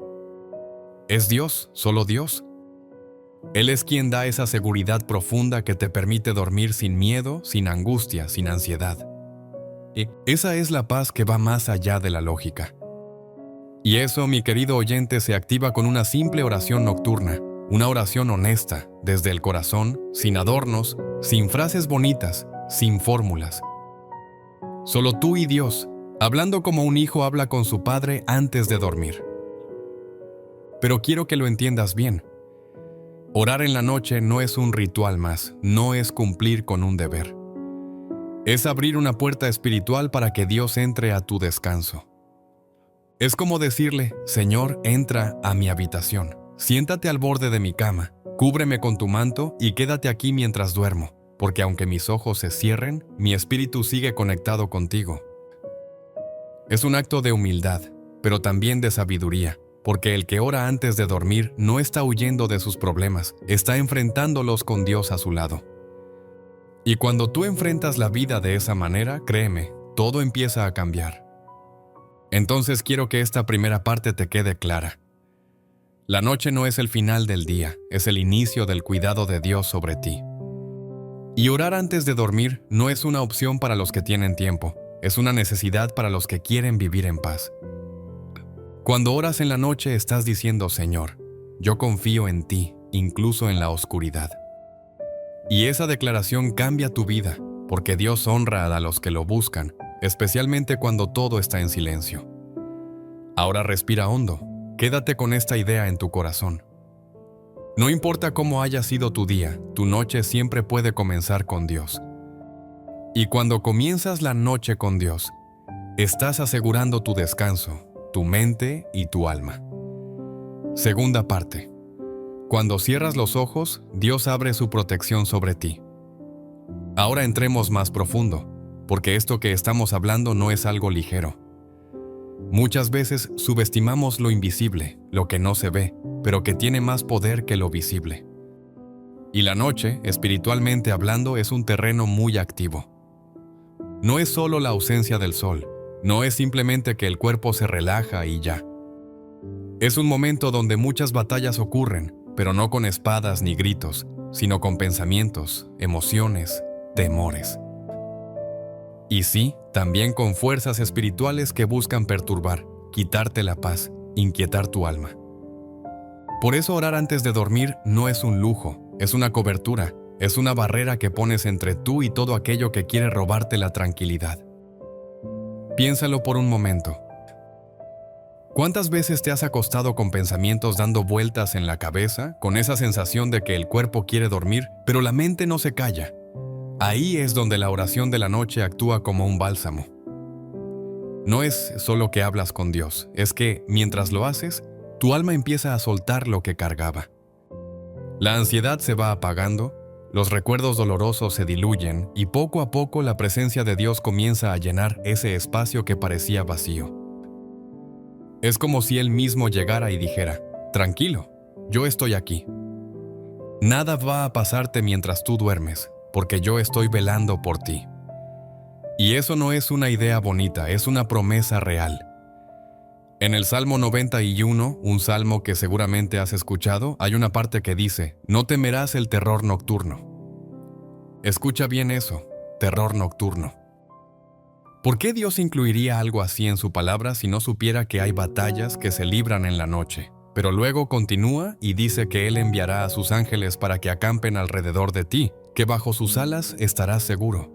Speaker 1: Es Dios, solo Dios. Él es quien da esa seguridad profunda que te permite dormir sin miedo, sin angustia, sin ansiedad. Esa es la paz que va más allá de la lógica. Y eso, mi querido oyente, se activa con una simple oración nocturna, una oración honesta, desde el corazón, sin adornos, sin frases bonitas, sin fórmulas. Solo tú y Dios, hablando como un hijo habla con su padre antes de dormir. Pero quiero que lo entiendas bien. Orar en la noche no es un ritual más, no es cumplir con un deber. Es abrir una puerta espiritual para que Dios entre a tu descanso. Es como decirle, Señor, entra a mi habitación, siéntate al borde de mi cama, cúbreme con tu manto y quédate aquí mientras duermo, porque aunque mis ojos se cierren, mi espíritu sigue conectado contigo. Es un acto de humildad, pero también de sabiduría, porque el que ora antes de dormir no está huyendo de sus problemas, está enfrentándolos con Dios a su lado. Y cuando tú enfrentas la vida de esa manera, créeme, todo empieza a cambiar. Entonces quiero que esta primera parte te quede clara. La noche no es el final del día, es el inicio del cuidado de Dios sobre ti. Y orar antes de dormir no es una opción para los que tienen tiempo, es una necesidad para los que quieren vivir en paz. Cuando oras en la noche estás diciendo, Señor, yo confío en ti, incluso en la oscuridad. Y esa declaración cambia tu vida, porque Dios honra a los que lo buscan, especialmente cuando todo está en silencio. Ahora respira hondo, quédate con esta idea en tu corazón. No importa cómo haya sido tu día, tu noche siempre puede comenzar con Dios. Y cuando comienzas la noche con Dios, estás asegurando tu descanso, tu mente y tu alma. Segunda parte. Cuando cierras los ojos, Dios abre su protección sobre ti. Ahora entremos más profundo, porque esto que estamos hablando no es algo ligero. Muchas veces subestimamos lo invisible, lo que no se ve, pero que tiene más poder que lo visible. Y la noche, espiritualmente hablando, es un terreno muy activo. no es solo la ausencia del sol, no es simplemente que el cuerpo se relaja y ya. Es un momento donde muchas batallas ocurren, pero no con espadas ni gritos, sino con pensamientos, emociones, temores. Y sí, también con fuerzas espirituales que buscan perturbar, quitarte la paz, inquietar tu alma. Por eso orar antes de dormir no es un lujo, es una cobertura, es una barrera que pones entre tú y todo aquello que quiere robarte la tranquilidad. Piénsalo por un momento. ¿Cuántas veces te has acostado con pensamientos dando vueltas en la cabeza, con esa sensación de que el cuerpo quiere dormir, pero la mente no se calla? Ahí es donde la oración de la noche actúa como un bálsamo. No es solo que hablas con Dios, es que, mientras lo haces, tu alma empieza a soltar lo que cargaba. La ansiedad se va apagando, los recuerdos dolorosos se diluyen y poco a poco la presencia de Dios comienza a llenar ese espacio que parecía vacío. Es como si Él mismo llegara y dijera: tranquilo, yo estoy aquí. Nada va a pasarte mientras tú duermes, porque yo estoy velando por ti. Y eso no es una idea bonita, es una promesa real. En el Salmo 91, un salmo que seguramente has escuchado, hay una parte que dice: no temerás el terror nocturno. Escucha bien eso, terror nocturno. ¿Por qué Dios incluiría algo así en su palabra si no supiera que hay batallas que se libran en la noche? Pero luego continúa y dice que Él enviará a sus ángeles para que acampen alrededor de ti, que bajo sus alas estarás seguro.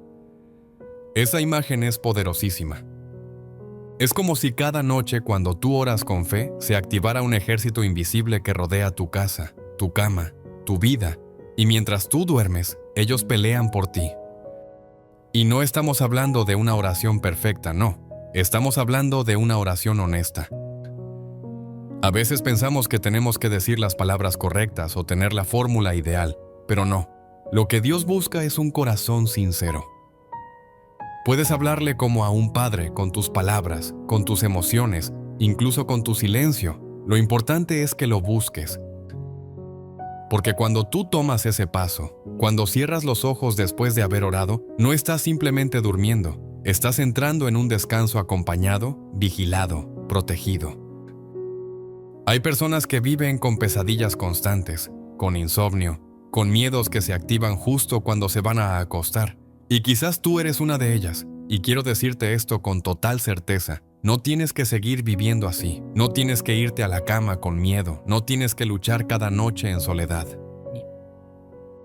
Speaker 1: Esa imagen es poderosísima. Es como si cada noche cuando tú oras con fe, se activara un ejército invisible que rodea tu casa, tu cama, tu vida, y mientras tú duermes, ellos pelean por ti. Y no estamos hablando de una oración perfecta, no. Estamos hablando de una oración honesta. A veces pensamos que tenemos que decir las palabras correctas o tener la fórmula ideal, pero no. Lo que Dios busca es un corazón sincero. Puedes hablarle como a un padre, con tus palabras, con tus emociones, incluso con tu silencio. Lo importante es que lo busques. Porque cuando tú tomas ese paso, cuando cierras los ojos después de haber orado, no estás simplemente durmiendo, estás entrando en un descanso acompañado, vigilado, protegido. Hay personas que viven con pesadillas constantes, con insomnio, con miedos que se activan justo cuando se van a acostar. Y quizás tú eres una de ellas, y quiero decirte esto con total certeza. No tienes que seguir viviendo así, no tienes que irte a la cama con miedo, no tienes que luchar cada noche en soledad.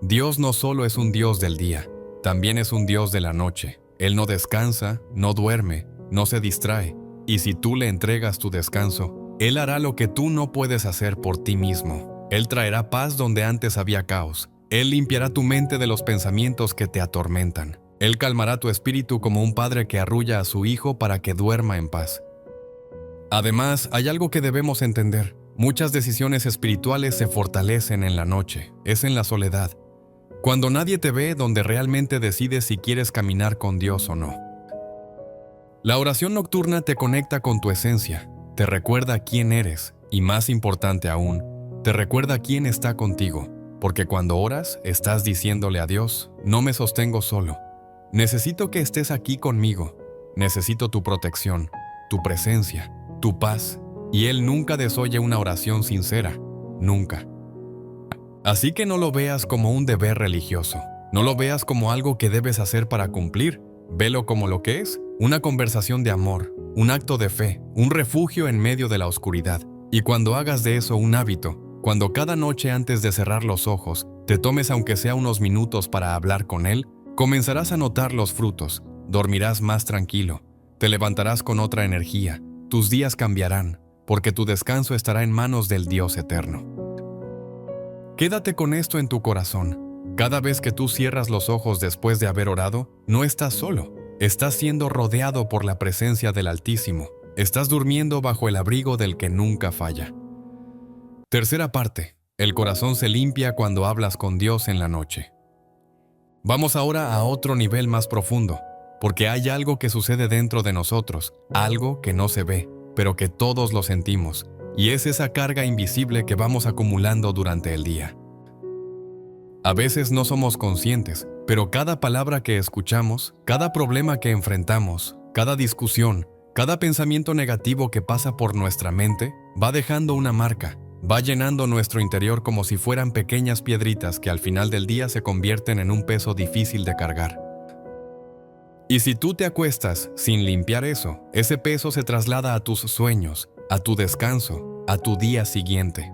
Speaker 1: Dios no solo es un Dios del día, también es un Dios de la noche. Él no descansa, no duerme, no se distrae, y si tú le entregas tu descanso, Él hará lo que tú no puedes hacer por ti mismo. Él traerá paz donde antes había caos. Él limpiará tu mente de los pensamientos que te atormentan. Él calmará tu espíritu como un padre que arrulla a su hijo para que duerma en paz. Además, hay algo que debemos entender. Muchas decisiones espirituales se fortalecen en la noche, es en la soledad. Cuando nadie te ve, donde realmente decides si quieres caminar con Dios o no. La oración nocturna te conecta con tu esencia, te recuerda quién eres y, más importante aún, te recuerda quién está contigo. Porque cuando oras, estás diciéndole a Dios: no me sostengo solo. Necesito que estés aquí conmigo. Necesito tu protección, tu presencia, tu paz. Y Él nunca desoye una oración sincera. Nunca. Así que no lo veas como un deber religioso. No lo veas como algo que debes hacer para cumplir. Velo como lo que es: una conversación de amor, un acto de fe, un refugio en medio de la oscuridad. Y cuando hagas de eso un hábito, cuando cada noche antes de cerrar los ojos, te tomes aunque sea unos minutos para hablar con Él, comenzarás a notar los frutos, dormirás más tranquilo, te levantarás con otra energía, tus días cambiarán, porque tu descanso estará en manos del Dios eterno. Quédate con esto en tu corazón. Cada vez que tú cierras los ojos después de haber orado, no estás solo, estás siendo rodeado por la presencia del Altísimo, estás durmiendo bajo el abrigo del que nunca falla. Tercera parte, el corazón se limpia cuando hablas con Dios en la noche. Vamos ahora a otro nivel más profundo, porque hay algo que sucede dentro de nosotros, algo que no se ve, pero que todos lo sentimos, y es esa carga invisible que vamos acumulando durante el día. A veces no somos conscientes, Pero cada palabra que escuchamos, cada problema que enfrentamos, cada discusión, cada pensamiento negativo que pasa por nuestra mente, va dejando una marca, va llenando nuestro interior como si fueran pequeñas piedritas que al final del día se convierten en un peso difícil de cargar. Y si tú te acuestas sin limpiar eso, ese peso se traslada a tus sueños, a tu descanso, a tu día siguiente.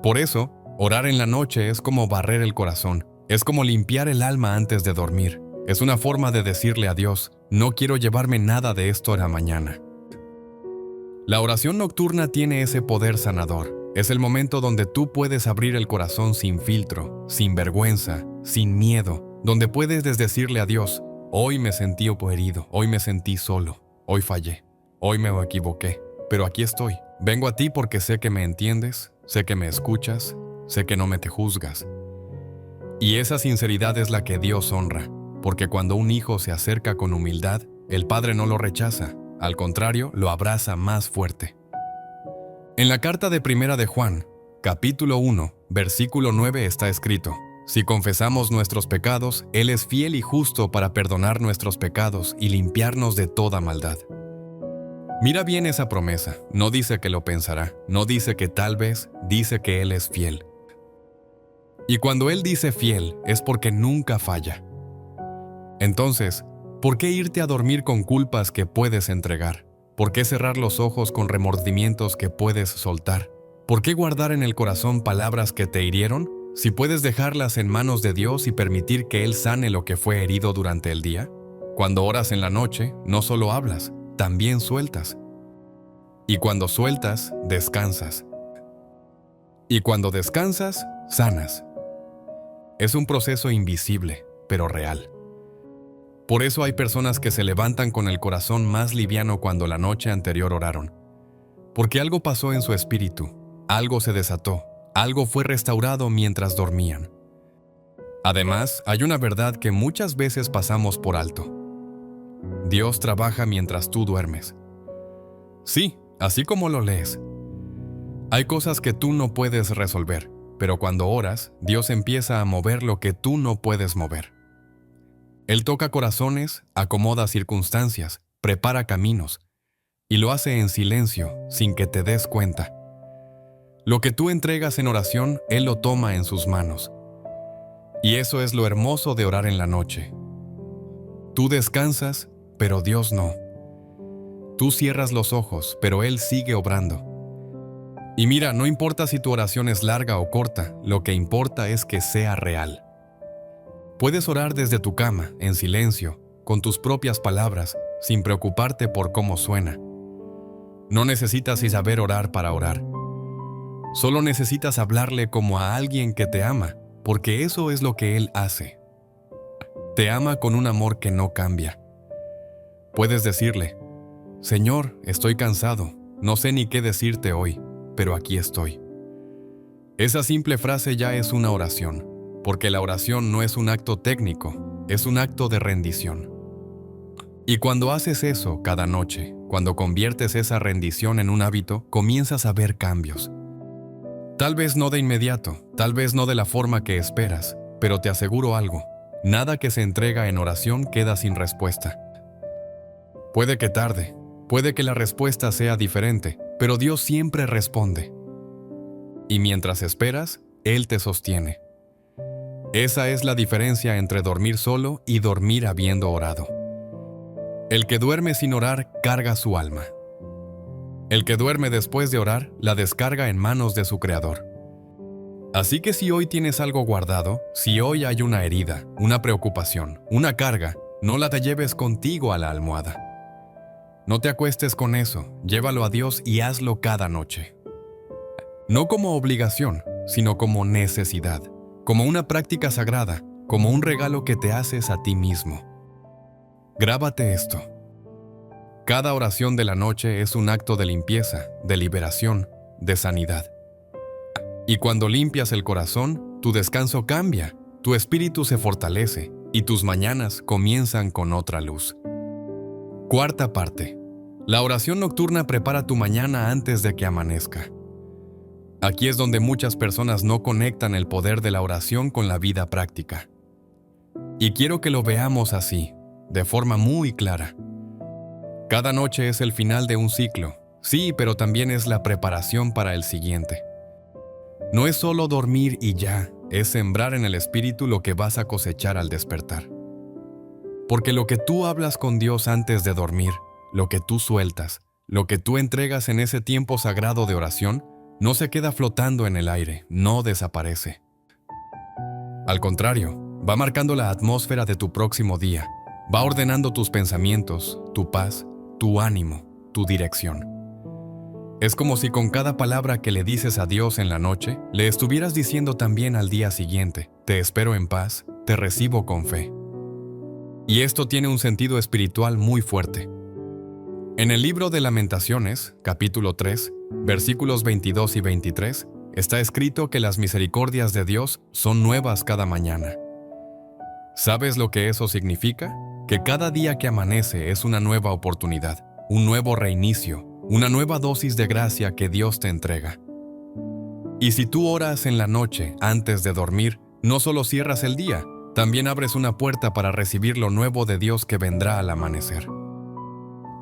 Speaker 1: Por eso, orar en la noche es como barrer el corazón, es como limpiar el alma antes de dormir. Es una forma de decirle a Dios, no quiero llevarme nada de esto a la mañana. La oración nocturna tiene ese poder sanador. Es el momento donde tú puedes abrir el corazón sin filtro, sin vergüenza, sin miedo, donde puedes decirle a Dios, hoy me sentí herido, hoy me sentí solo, hoy fallé, hoy me equivoqué, pero aquí estoy. Vengo a ti porque sé que me entiendes, sé que me escuchas, sé que no me te juzgas. Y esa sinceridad es la que Dios honra, porque cuando un hijo se acerca con humildad, el Padre no lo rechaza, al contrario, lo abraza más fuerte. En la carta de Primera de Juan, capítulo 1, versículo 9 está escrito, si confesamos nuestros pecados, Él es fiel y justo para perdonar nuestros pecados y limpiarnos de toda maldad. Mira bien esa promesa, no dice que lo pensará, no dice que tal vez, dice que Él es fiel. Y cuando Él dice fiel, es porque nunca falla. Entonces, ¿por qué irte a dormir con culpas que puedes entregar? ¿Por qué cerrar los ojos con remordimientos que puedes soltar? ¿Por qué guardar en el corazón palabras que te hirieron, si puedes dejarlas en manos de Dios y permitir que Él sane lo que fue herido durante el día? Cuando oras en la noche, no solo hablas, también sueltas. Y cuando sueltas, descansas. Y cuando descansas, sanas. Es un proceso invisible, pero real. Por eso hay personas que se levantan con el corazón más liviano cuando la noche anterior oraron. Porque algo pasó en su espíritu, algo se desató, algo fue restaurado mientras dormían. Además, hay una verdad que muchas veces pasamos por alto. Dios trabaja mientras tú duermes. Sí, así como lo lees. Hay cosas que tú no puedes resolver, pero cuando oras, Dios empieza a mover lo que tú no puedes mover. Él toca corazones, acomoda circunstancias, prepara caminos, y lo hace en silencio, sin que te des cuenta. Lo que tú entregas en oración, Él lo toma en sus manos. Y eso es lo hermoso de orar en la noche. Tú descansas, pero Dios no. Tú cierras los ojos, pero Él sigue obrando. Y mira, no importa si tu oración es larga o corta, lo que importa es que sea real. Puedes orar desde tu cama, en silencio, con tus propias palabras, sin preocuparte por cómo suena. No necesitas saber orar para orar. Solo necesitas hablarle como a alguien que te ama, porque eso es lo que Él hace. Te ama con un amor que no cambia. Puedes decirle, Señor, estoy cansado, no sé ni qué decirte hoy, pero aquí estoy. Esa simple frase ya es una oración, porque la oración no es un acto técnico, es un acto de rendición. Y cuando haces eso cada noche, cuando conviertes esa rendición en un hábito, comienzas a ver cambios. Tal vez no de inmediato, tal vez no de la forma que esperas, pero te aseguro algo, nada que se entrega en oración queda sin respuesta. Puede que tarde, puede que la respuesta sea diferente, pero Dios siempre responde. Y mientras esperas, Él te sostiene. Esa es la diferencia entre dormir solo y dormir habiendo orado. El que duerme sin orar carga su alma. El que duerme después de orar la descarga en manos de su Creador. Así que si hoy tienes algo guardado, si hoy hay una herida, una preocupación, una carga, no la te lleves contigo a la almohada. No te acuestes con eso, llévalo a Dios y hazlo cada noche. No como obligación, sino como necesidad, como una práctica sagrada, como un regalo que te haces a ti mismo. Grábate esto. Cada oración de la noche es un acto de limpieza, de liberación, de sanidad. Y cuando limpias el corazón, tu descanso cambia, tu espíritu se fortalece y tus mañanas comienzan con otra luz. Cuarta parte. La oración nocturna prepara tu mañana antes de que amanezca. Aquí es donde muchas personas no conectan el poder de la oración con la vida práctica. Y quiero que lo veamos así, de forma muy clara. Cada noche es el final de un ciclo, sí, pero también es la preparación para el siguiente. No es solo dormir y ya, es sembrar en el espíritu lo que vas a cosechar al despertar. Porque lo que tú hablas con Dios antes de dormir, lo que tú sueltas, lo que tú entregas en ese tiempo sagrado de oración, no se queda flotando en el aire, no desaparece. Al contrario, va marcando la atmósfera de tu próximo día, va ordenando tus pensamientos, tu paz, tu ánimo, tu dirección. Es como si con cada palabra que le dices a Dios en la noche, le estuvieras diciendo también al día siguiente, te espero en paz, te recibo con fe. Y esto tiene un sentido espiritual muy fuerte. En el libro de Lamentaciones, capítulo 3, versículos 22 y 23, está escrito que las misericordias de Dios son nuevas cada mañana. ¿Sabes lo que eso significa? Que cada día que amanece es una nueva oportunidad, un nuevo reinicio, una nueva dosis de gracia que Dios te entrega. Y si tú oras en la noche antes de dormir, no solo cierras el día, también abres una puerta para recibir lo nuevo de Dios que vendrá al amanecer.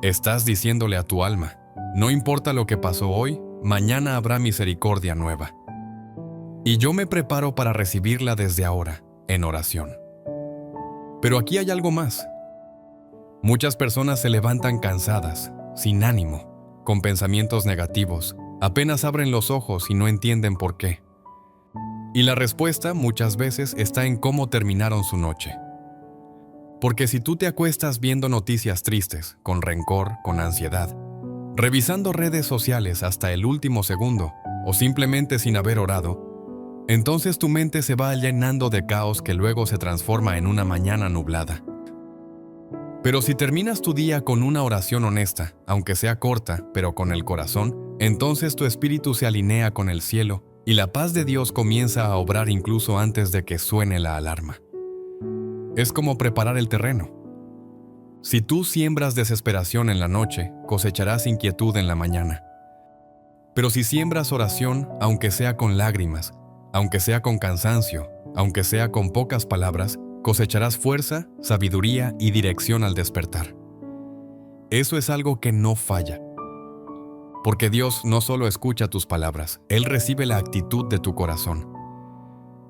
Speaker 1: Estás diciéndole a tu alma, no importa lo que pasó hoy, mañana habrá misericordia nueva. Y yo me preparo para recibirla desde ahora, en oración. Pero aquí hay algo más. Muchas personas se levantan cansadas, sin ánimo, con pensamientos negativos, apenas abren los ojos y no entienden por qué. Y la respuesta muchas veces está en cómo terminaron su noche. Porque si tú te acuestas viendo noticias tristes, con rencor, con ansiedad, revisando redes sociales hasta el último segundo, o simplemente sin haber orado, entonces tu mente se va llenando de caos que luego se transforma en una mañana nublada. Pero si terminas tu día con una oración honesta, aunque sea corta, pero con el corazón, entonces tu espíritu se alinea con el cielo y la paz de Dios comienza a obrar incluso antes de que suene la alarma. Es como preparar el terreno. Si tú siembras desesperación en la noche, cosecharás inquietud en la mañana. Pero si siembras oración, aunque sea con lágrimas, aunque sea con cansancio, aunque sea con pocas palabras, cosecharás fuerza, sabiduría y dirección al despertar. Eso es algo que no falla. Porque Dios no solo escucha tus palabras, Él recibe la actitud de tu corazón.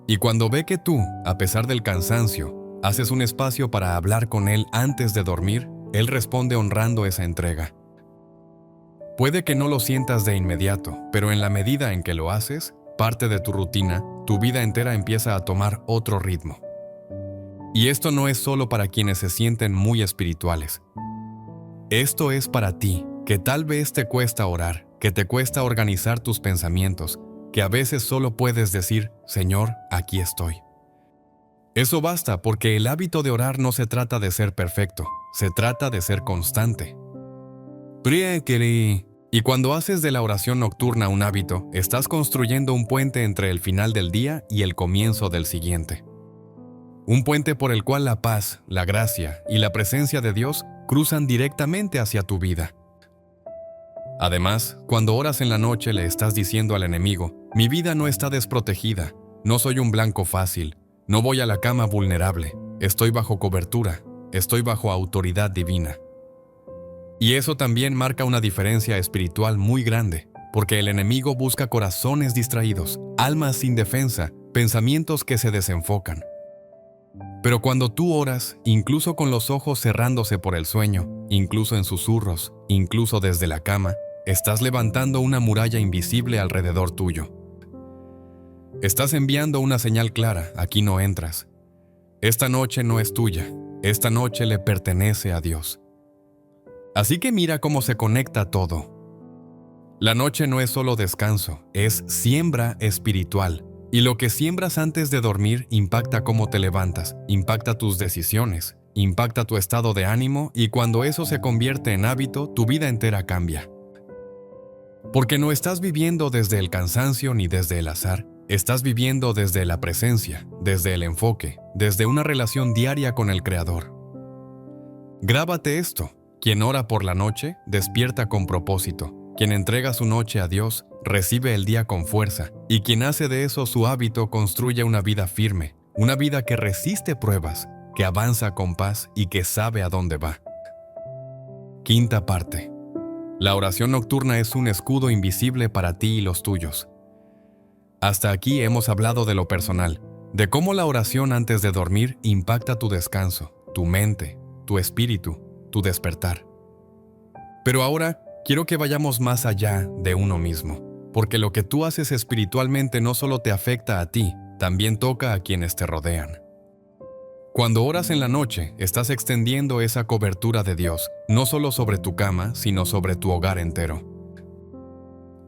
Speaker 1: Y cuando ve que tú, a pesar del cansancio, haces un espacio para hablar con Él antes de dormir, Él responde honrando esa entrega. Puede que no lo sientas de inmediato, pero en la medida en que lo haces, parte de tu rutina, tu vida entera empieza a tomar otro ritmo. Y esto no es solo para quienes se sienten muy espirituales. Esto es para ti, que tal vez te cuesta orar, que te cuesta organizar tus pensamientos, que a veces solo puedes decir, Señor, aquí estoy. Eso basta porque el hábito de orar no se trata de ser perfecto, se trata de ser constante. Y cuando haces de la oración nocturna un hábito, estás construyendo un puente entre el final del día y el comienzo del siguiente. Un puente por el cual la paz, la gracia y la presencia de Dios cruzan directamente hacia tu vida. Además, cuando oras en la noche le estás diciendo al enemigo, mi vida no está desprotegida, no soy un blanco fácil, no voy a la cama vulnerable, estoy bajo cobertura, estoy bajo autoridad divina. Y eso también marca una diferencia espiritual muy grande, porque el enemigo busca corazones distraídos, almas sin defensa, pensamientos que se desenfocan. Pero cuando tú oras, incluso con los ojos cerrándose por el sueño, incluso en susurros, incluso desde la cama, estás levantando una muralla invisible alrededor tuyo. Estás enviando una señal clara, aquí no entras. Esta noche no es tuya, esta noche le pertenece a Dios. Así que mira cómo se conecta todo. La noche no es solo descanso, es siembra espiritual. Y lo que siembras antes de dormir impacta cómo te levantas, impacta tus decisiones, impacta tu estado de ánimo y cuando eso se convierte en hábito, tu vida entera cambia. Porque no estás viviendo desde el cansancio ni desde el azar, estás viviendo desde la presencia, desde el enfoque, desde una relación diaria con el Creador. Grábate esto, quien ora por la noche, despierta con propósito. Quien entrega su noche a Dios, recibe el día con fuerza, y quien hace de eso su hábito construye una vida firme, una vida que resiste pruebas, que avanza con paz y que sabe a dónde va. Quinta parte. La oración nocturna es un escudo invisible para ti y los tuyos. Hasta aquí hemos hablado de lo personal, de cómo la oración antes de dormir impacta tu descanso, tu mente, tu espíritu, tu despertar. Pero ahora quiero que vayamos más allá de uno mismo, porque lo que tú haces espiritualmente no solo te afecta a ti, también toca a quienes te rodean. Cuando oras en la noche, estás extendiendo esa cobertura de Dios, no solo sobre tu cama, sino sobre tu hogar entero.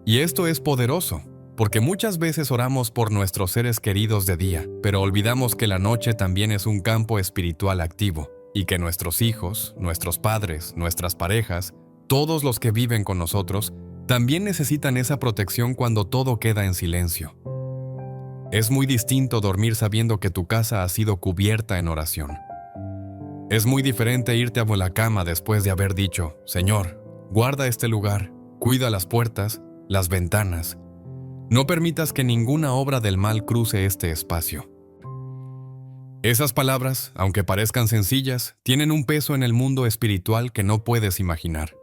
Speaker 1: Y esto es poderoso, porque muchas veces oramos por nuestros seres queridos de día, pero olvidamos que la noche también es un campo espiritual activo, y que nuestros hijos, nuestros padres, nuestras parejas, todos los que viven con nosotros, también necesitan esa protección cuando todo queda en silencio. Es muy distinto dormir sabiendo que tu casa ha sido cubierta en oración. Es muy diferente irte a la cama después de haber dicho, Señor, guarda este lugar, cuida las puertas, las ventanas. No permitas que ninguna obra del mal cruce este espacio. Esas palabras, aunque parezcan sencillas, tienen un peso en el mundo espiritual que no puedes imaginar.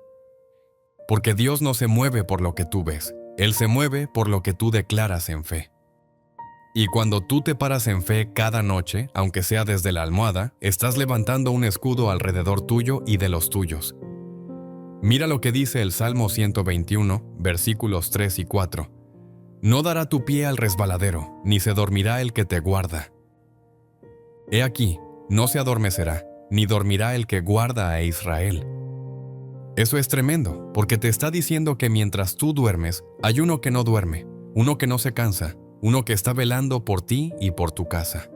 Speaker 1: Porque Dios no se mueve por lo que tú ves, Él se mueve por lo que tú declaras en fe. Y cuando tú te paras en fe cada noche, aunque sea desde la almohada, estás levantando un escudo alrededor tuyo y de los tuyos. Mira lo que dice el Salmo 121, versículos 3 y 4. No dará tu pie al resbaladero, ni se dormirá el que te guarda. He aquí, no se adormecerá, ni dormirá el que guarda a Israel. Eso es tremendo, porque te está diciendo que mientras tú duermes, hay uno que no duerme, uno que no se cansa, uno que está velando por ti y por tu casa.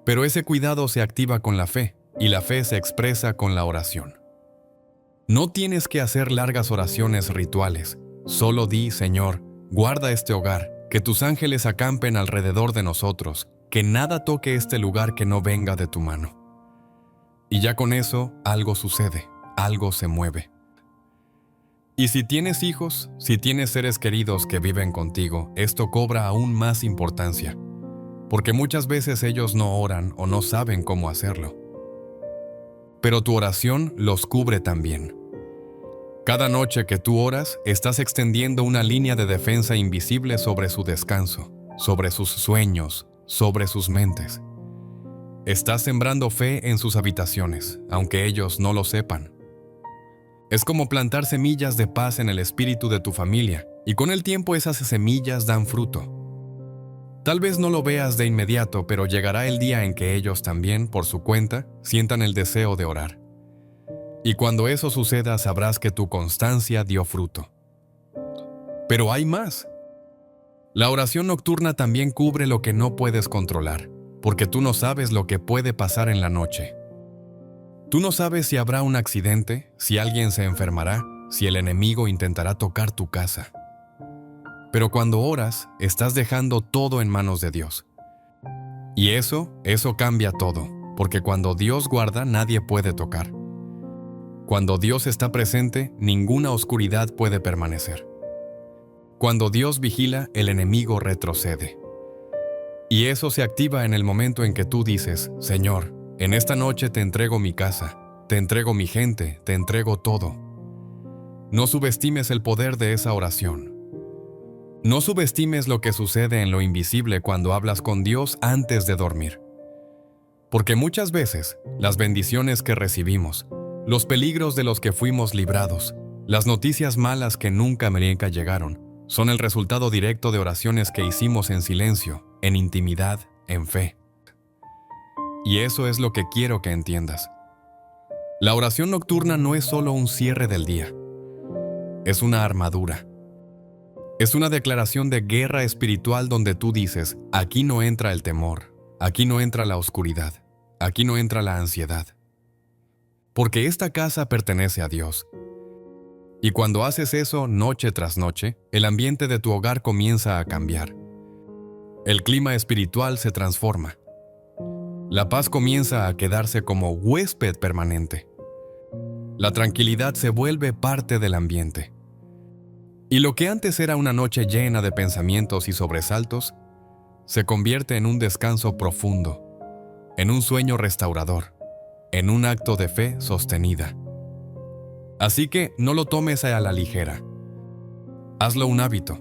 Speaker 1: Pero ese cuidado se activa con la fe, y la fe se expresa con la oración. No tienes que hacer largas oraciones rituales, solo di, Señor, guarda este hogar, que tus ángeles acampen alrededor de nosotros, que nada toque este lugar que no venga de tu mano. Y ya con eso, algo sucede, algo se mueve. Y si tienes hijos, si tienes seres queridos que viven contigo, esto cobra aún más importancia, porque muchas veces ellos no oran o no saben cómo hacerlo. Pero tu oración los cubre también. Cada noche que tú oras, estás extendiendo una línea de defensa invisible sobre su descanso, sobre sus sueños, sobre sus mentes. Estás sembrando fe en sus habitaciones, aunque ellos no lo sepan. Es como plantar semillas de paz en el espíritu de tu familia, y con el tiempo esas semillas dan fruto. Tal vez no lo veas de inmediato, pero llegará el día en que ellos también, por su cuenta, sientan el deseo de orar. Y cuando eso suceda, sabrás que tu constancia dio fruto. Pero hay más. La oración nocturna también cubre lo que no puedes controlar, porque tú no sabes lo que puede pasar en la noche. Tú no sabes si habrá un accidente, si alguien se enfermará, si el enemigo intentará tocar tu casa. Pero cuando oras, estás dejando todo en manos de Dios. Y eso cambia todo, porque cuando Dios guarda, nadie puede tocar. Cuando Dios está presente, ninguna oscuridad puede permanecer. Cuando Dios vigila, el enemigo retrocede. Y eso se activa en el momento en que tú dices, Señor, en esta noche te entrego mi casa, te entrego mi gente, te entrego todo. No subestimes el poder de esa oración. No subestimes lo que sucede en lo invisible cuando hablas con Dios antes de dormir. Porque muchas veces, las bendiciones que recibimos, los peligros de los que fuimos librados, las noticias malas que nunca llegaron, son el resultado directo de oraciones que hicimos en silencio, en intimidad, en fe. Y eso es lo que quiero que entiendas. La oración nocturna no es solo un cierre del día. Es una armadura. Es una declaración de guerra espiritual donde tú dices, aquí no entra el temor, aquí no entra la oscuridad, aquí no entra la ansiedad. Porque esta casa pertenece a Dios. Y cuando haces eso noche tras noche, el ambiente de tu hogar comienza a cambiar. El clima espiritual se transforma. La paz comienza a quedarse como huésped permanente. La tranquilidad se vuelve parte del ambiente. Y lo que antes era una noche llena de pensamientos y sobresaltos, se convierte en un descanso profundo, en un sueño restaurador, en un acto de fe sostenida. Así que no lo tomes a la ligera. Hazlo un hábito.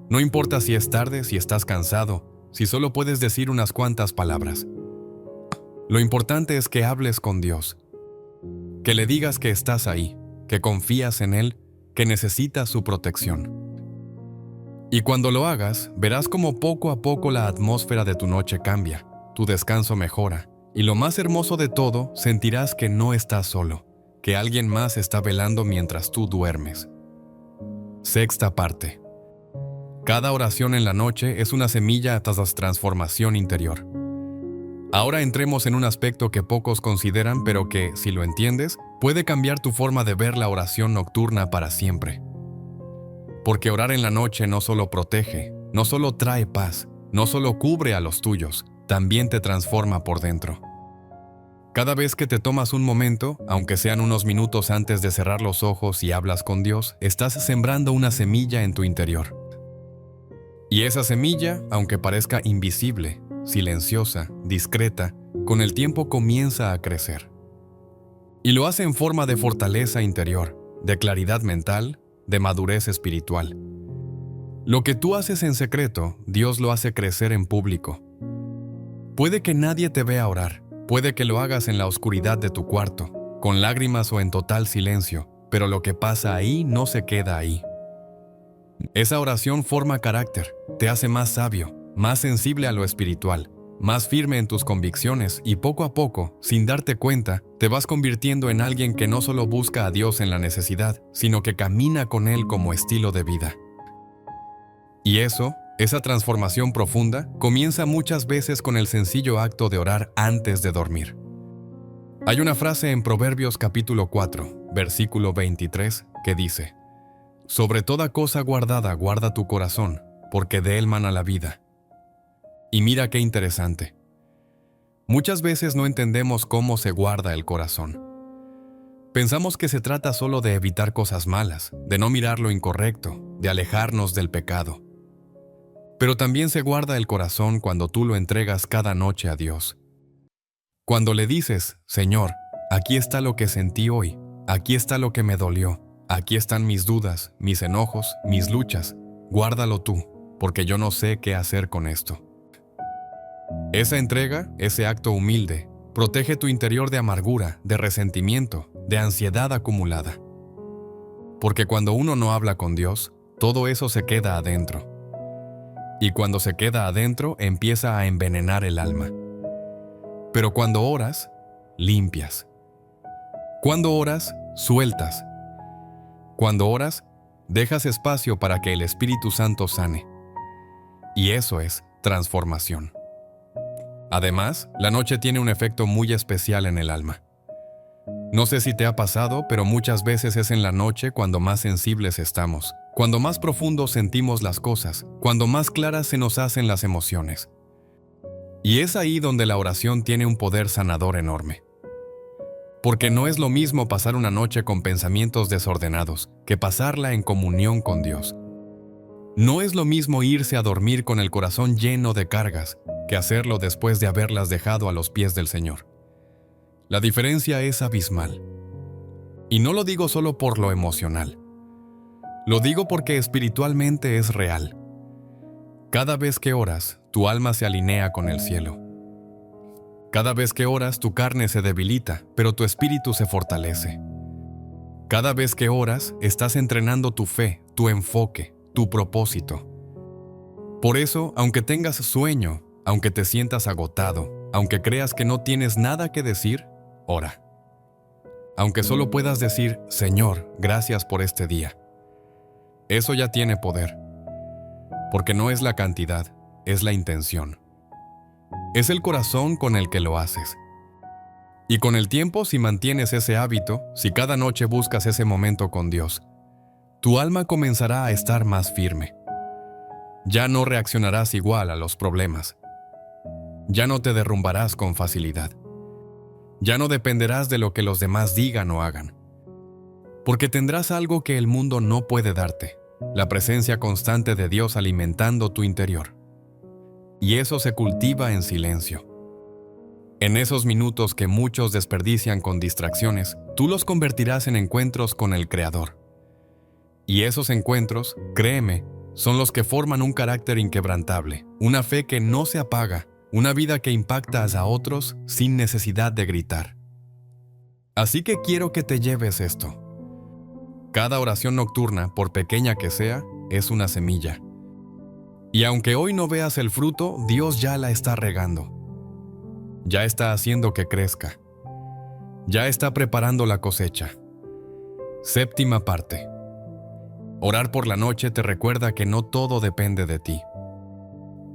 Speaker 1: No importa si es tarde, si estás cansado, si solo puedes decir unas cuantas palabras. Lo importante es que hables con Dios, que le digas que estás ahí, que confías en Él, que necesitas su protección. Y cuando lo hagas, verás cómo poco a poco la atmósfera de tu noche cambia, tu descanso mejora, y lo más hermoso de todo, sentirás que no estás solo, que alguien más está velando mientras tú duermes. Sexta parte. Cada oración en la noche es una semilla tras transformación interior. Ahora entremos en un aspecto que pocos consideran, pero que, si lo entiendes, puede cambiar tu forma de ver la oración nocturna para siempre. Porque orar en la noche no solo protege, no solo trae paz, no solo cubre a los tuyos, también te transforma por dentro. Cada vez que te tomas un momento, aunque sean unos minutos antes de cerrar los ojos y hablas con Dios, estás sembrando una semilla en tu interior. Y esa semilla, aunque parezca invisible, silenciosa, discreta, con el tiempo comienza a crecer. Y lo hace en forma de fortaleza interior, de claridad mental, de madurez espiritual. Lo que tú haces en secreto, Dios lo hace crecer en público. Puede que nadie te vea orar, puede que lo hagas en la oscuridad de tu cuarto, con lágrimas o en total silencio, pero lo que pasa ahí no se queda ahí. Esa oración forma carácter, te hace más sabio, más sensible a lo espiritual, más firme en tus convicciones y poco a poco, sin darte cuenta, te vas convirtiendo en alguien que no solo busca a Dios en la necesidad, sino que camina con Él como estilo de vida. Y esa transformación profunda, comienza muchas veces con el sencillo acto de orar antes de dormir. Hay una frase en Proverbios capítulo 4, versículo 23, que dice: «Sobre toda cosa guardada guarda tu corazón, porque de él mana la vida». Y mira qué interesante. Muchas veces no entendemos cómo se guarda el corazón. Pensamos que se trata solo de evitar cosas malas, de no mirar lo incorrecto, de alejarnos del pecado. Pero también se guarda el corazón cuando tú lo entregas cada noche a Dios. Cuando le dices: «Señor, aquí está lo que sentí hoy, aquí está lo que me dolió, aquí están mis dudas, mis enojos, mis luchas, guárdalo tú, porque yo no sé qué hacer con esto». Esa entrega, ese acto humilde, protege tu interior de amargura, de resentimiento, de ansiedad acumulada. Porque cuando uno no habla con Dios, todo eso se queda adentro. Y cuando se queda adentro, empieza a envenenar el alma. Pero cuando oras, limpias. Cuando oras, sueltas. Cuando oras, dejas espacio para que el Espíritu Santo sane. Y eso es transformación. Además, la noche tiene un efecto muy especial en el alma. No sé si te ha pasado, pero muchas veces es en la noche cuando más sensibles estamos, cuando más profundo sentimos las cosas, cuando más claras se nos hacen las emociones. Y es ahí donde la oración tiene un poder sanador enorme. Porque no es lo mismo pasar una noche con pensamientos desordenados que pasarla en comunión con Dios. No es lo mismo irse a dormir con el corazón lleno de cargas que hacerlo después de haberlas dejado a los pies del Señor. La diferencia es abismal. Y no lo digo solo por lo emocional. Lo digo porque espiritualmente es real. Cada vez que oras, tu alma se alinea con el cielo. Cada vez que oras, tu carne se debilita, pero tu espíritu se fortalece. Cada vez que oras, estás entrenando tu fe, tu enfoque, tu propósito. Por eso, aunque tengas sueño, aunque te sientas agotado, aunque creas que no tienes nada que decir, ora. Aunque solo puedas decir: «Señor, gracias por este día». Eso ya tiene poder. Porque no es la cantidad, es la intención. Es el corazón con el que lo haces. Y con el tiempo, si mantienes ese hábito, si cada noche buscas ese momento con Dios, tu alma comenzará a estar más firme. Ya no reaccionarás igual a los problemas. Ya no te derrumbarás con facilidad. Ya no dependerás de lo que los demás digan o hagan. Porque tendrás algo que el mundo no puede darte, la presencia constante de Dios alimentando tu interior. y eso se cultiva en silencio. En esos minutos que muchos desperdician con distracciones, tú los convertirás en encuentros con el Creador. Y esos encuentros, créeme, son los que forman un carácter inquebrantable, una fe que no se apaga, una vida que impactas a otros sin necesidad de gritar. Así que quiero que te lleves esto. Cada oración nocturna, por pequeña que sea, es una semilla. Y aunque hoy no veas el fruto, Dios ya la está regando. Ya está haciendo que crezca. Ya está preparando la cosecha. Séptima parte. Orar por la noche te recuerda que no todo depende de ti.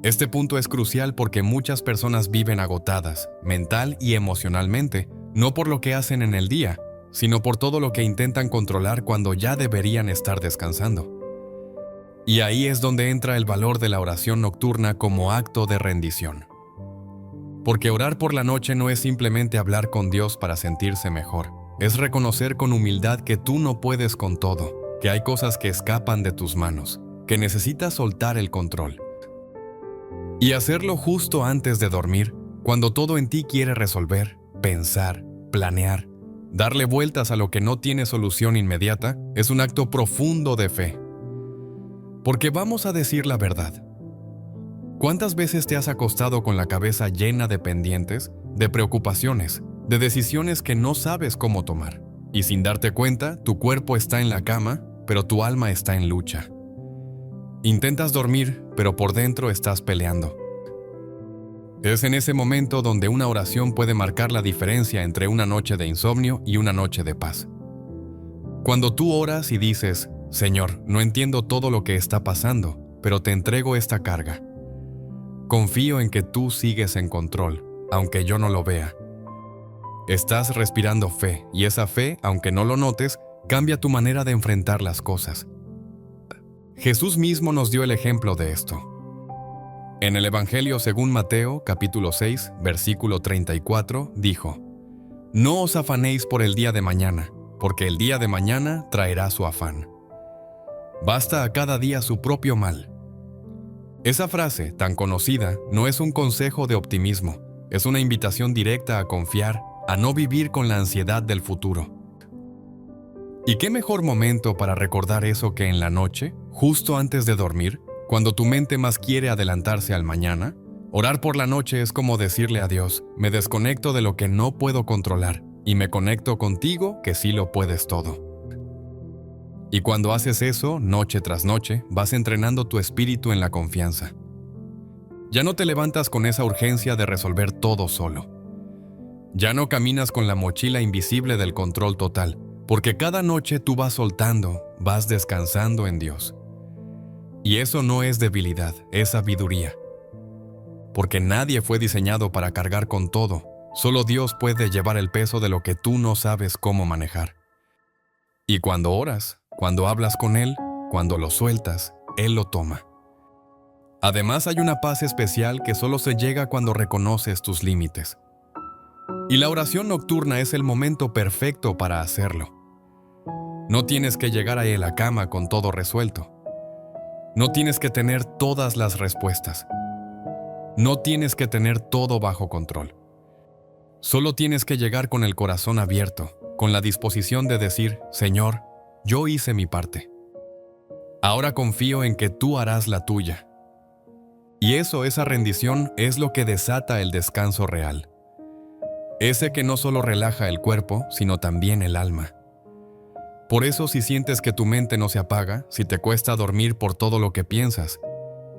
Speaker 1: Este punto es crucial porque muchas personas viven agotadas, mental y emocionalmente, no por lo que hacen en el día, sino por todo lo que intentan controlar cuando ya deberían estar descansando. Y ahí es donde entra el valor de la oración nocturna como acto de rendición. Porque orar por la noche no es simplemente hablar con Dios para sentirse mejor, es reconocer con humildad que tú no puedes con todo, que hay cosas que escapan de tus manos, que necesitas soltar el control. Y hacerlo justo antes de dormir, cuando todo en ti quiere resolver, pensar, planear, darle vueltas a lo que no tiene solución inmediata, es un acto profundo de fe. Porque vamos a decir la verdad. ¿Cuántas veces te has acostado con la cabeza llena de pendientes, de preocupaciones, de decisiones que no sabes cómo tomar? Y sin darte cuenta, tu cuerpo está en la cama, pero tu alma está en lucha. Intentas dormir, pero por dentro estás peleando. Es en ese momento donde una oración puede marcar la diferencia entre una noche de insomnio y una noche de paz. Cuando tú oras y dices, Señor, no entiendo todo lo que está pasando, pero te entrego esta carga. Confío en que tú sigues en control, aunque yo no lo vea. Estás respirando fe, y esa fe, aunque no lo notes, cambia tu manera de enfrentar las cosas. Jesús mismo nos dio el ejemplo de esto. En el Evangelio según Mateo, capítulo 6, versículo 34, dijo: No os afanéis por el día de mañana, porque el día de mañana traerá su afán. Basta a cada día su propio mal. Esa frase, tan conocida, no es un consejo de optimismo, es una invitación directa a confiar, a no vivir con la ansiedad del futuro. ¿Y qué mejor momento para recordar eso que en la noche, justo antes de dormir, cuando tu mente más quiere adelantarse al mañana? Orar por la noche es como decirle a Dios, me desconecto de lo que no puedo controlar y me conecto contigo que sí lo puedes todo. Y cuando haces eso, noche tras noche, vas entrenando tu espíritu en la confianza. Ya no te levantas con esa urgencia de resolver todo solo. Ya no caminas con la mochila invisible del control total, porque cada noche tú vas soltando, vas descansando en Dios. Y eso no es debilidad, es sabiduría. Porque nadie fue diseñado para cargar con todo, solo Dios puede llevar el peso de lo que tú no sabes cómo manejar. Y cuando oras, cuando hablas con Él, cuando lo sueltas, Él lo toma. Además hay una paz especial que solo se llega cuando reconoces tus límites. Y la oración nocturna es el momento perfecto para hacerlo. No tienes que llegar a la cama con todo resuelto. No tienes que tener todas las respuestas. No tienes que tener todo bajo control. Solo tienes que llegar con el corazón abierto, con la disposición de decir, Señor, yo hice mi parte. Ahora confío en que tú harás la tuya. Y esa rendición es lo que desata el descanso real. Ese que no solo relaja el cuerpo, sino también el alma. Por eso si sientes que tu mente no se apaga, si te cuesta dormir por todo lo que piensas,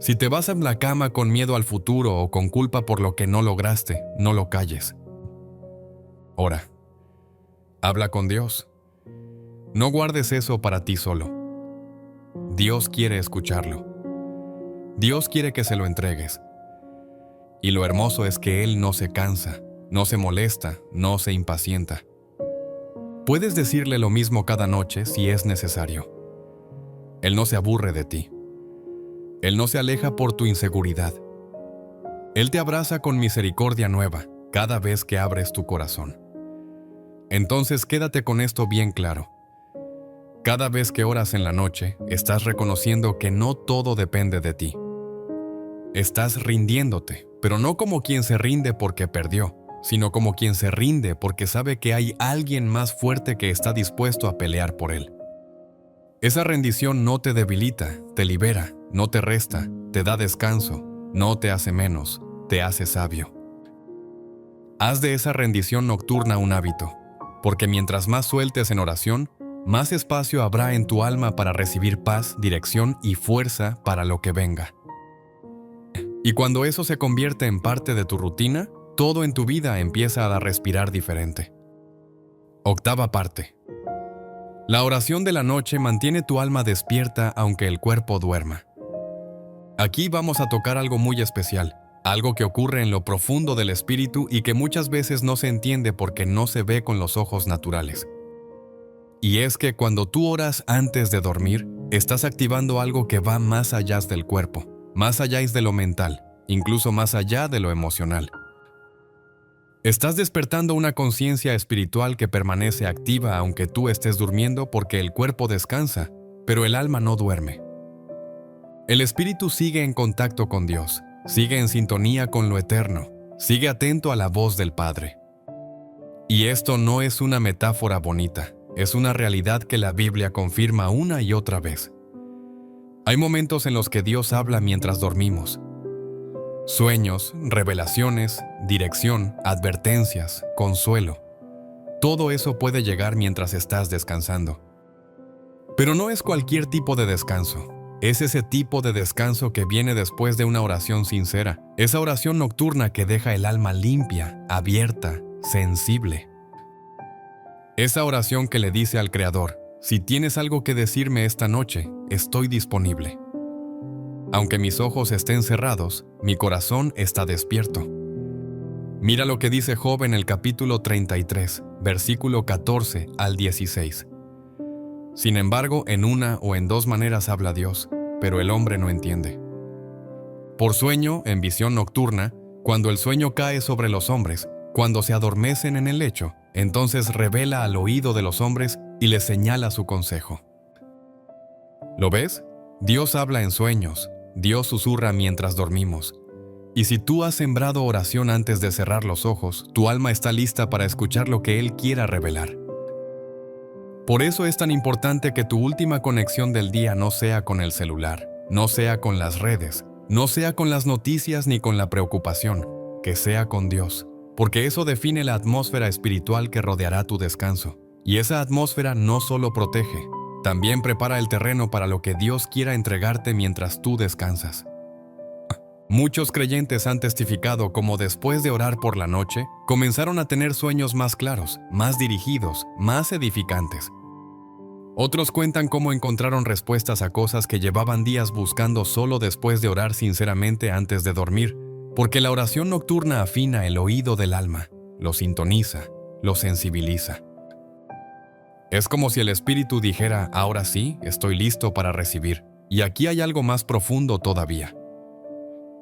Speaker 1: si te vas a la cama con miedo al futuro o con culpa por lo que no lograste, no lo calles. Ora. Habla con Dios. No guardes eso para ti solo. Dios quiere escucharlo. Dios quiere que se lo entregues. Y lo hermoso es que Él no se cansa, no se molesta, no se impacienta. Puedes decirle lo mismo cada noche si es necesario. Él no se aburre de ti. Él no se aleja por tu inseguridad. Él te abraza con misericordia nueva cada vez que abres tu corazón. Entonces quédate con esto bien claro. Cada vez que oras en la noche, estás reconociendo que no todo depende de ti. estás rindiéndote, pero no como quien se rinde porque perdió, sino como quien se rinde porque sabe que hay alguien más fuerte que está dispuesto a pelear por él. Esa rendición no te debilita, te libera, no te resta, te da descanso, no te hace menos, te hace sabio. Haz de esa rendición nocturna un hábito, porque mientras más sueltes en oración, más espacio habrá en tu alma para recibir paz, dirección y fuerza para lo que venga. Y cuando eso se convierte en parte de tu rutina, todo en tu vida empieza a respirar diferente. Octava parte. La oración de la noche mantiene tu alma despierta aunque el cuerpo duerma. Aquí vamos a tocar algo muy especial, algo que ocurre en lo profundo del espíritu y que muchas veces no se entiende porque no se ve con los ojos naturales. Y es que cuando tú oras antes de dormir, estás activando algo que va más allá del cuerpo, más allá de lo mental, incluso más allá de lo emocional. Estás despertando una conciencia espiritual que permanece activa aunque tú estés durmiendo porque el cuerpo descansa, pero el alma no duerme. El espíritu sigue en contacto con Dios, sigue en sintonía con lo eterno, sigue atento a la voz del Padre. Y esto no es una metáfora bonita, es una realidad que la Biblia confirma una y otra vez. Hay momentos en los que Dios habla mientras dormimos. Sueños, revelaciones, dirección, advertencias, consuelo. Todo eso puede llegar mientras estás descansando. Pero no es cualquier tipo de descanso. Es ese tipo de descanso que viene después de una oración sincera. Esa oración nocturna que deja el alma limpia, abierta, sensible. Esa oración que le dice al Creador, si tienes algo que decirme esta noche, estoy disponible. Aunque mis ojos estén cerrados, mi corazón está despierto. Mira lo que dice Job en el capítulo 33, versículo 14 al 16. Sin embargo, en una o en dos maneras habla Dios, pero el hombre no entiende. Por sueño, en visión nocturna, cuando el sueño cae sobre los hombres, cuando se adormecen en el lecho, entonces revela al oído de los hombres y les señala su consejo. ¿Lo ves? Dios habla en sueños. Dios susurra mientras dormimos. Y si tú has sembrado oración antes de cerrar los ojos, tu alma está lista para escuchar lo que Él quiera revelar. Por eso es tan importante que tu última conexión del día no sea con el celular, no sea con las redes, no sea con las noticias ni con la preocupación, que sea con Dios, porque eso define la atmósfera espiritual que rodeará tu descanso. Y esa atmósfera no solo protege, también prepara el terreno para lo que Dios quiera entregarte mientras tú descansas. Muchos creyentes han testificado cómo después de orar por la noche, comenzaron a tener sueños más claros, más dirigidos, más edificantes. Otros cuentan cómo encontraron respuestas a cosas que llevaban días buscando solo después de orar sinceramente antes de dormir, porque la oración nocturna afina el oído del alma, lo sintoniza, lo sensibiliza. Es como si el espíritu dijera, ahora sí, estoy listo para recibir, y aquí hay algo más profundo todavía.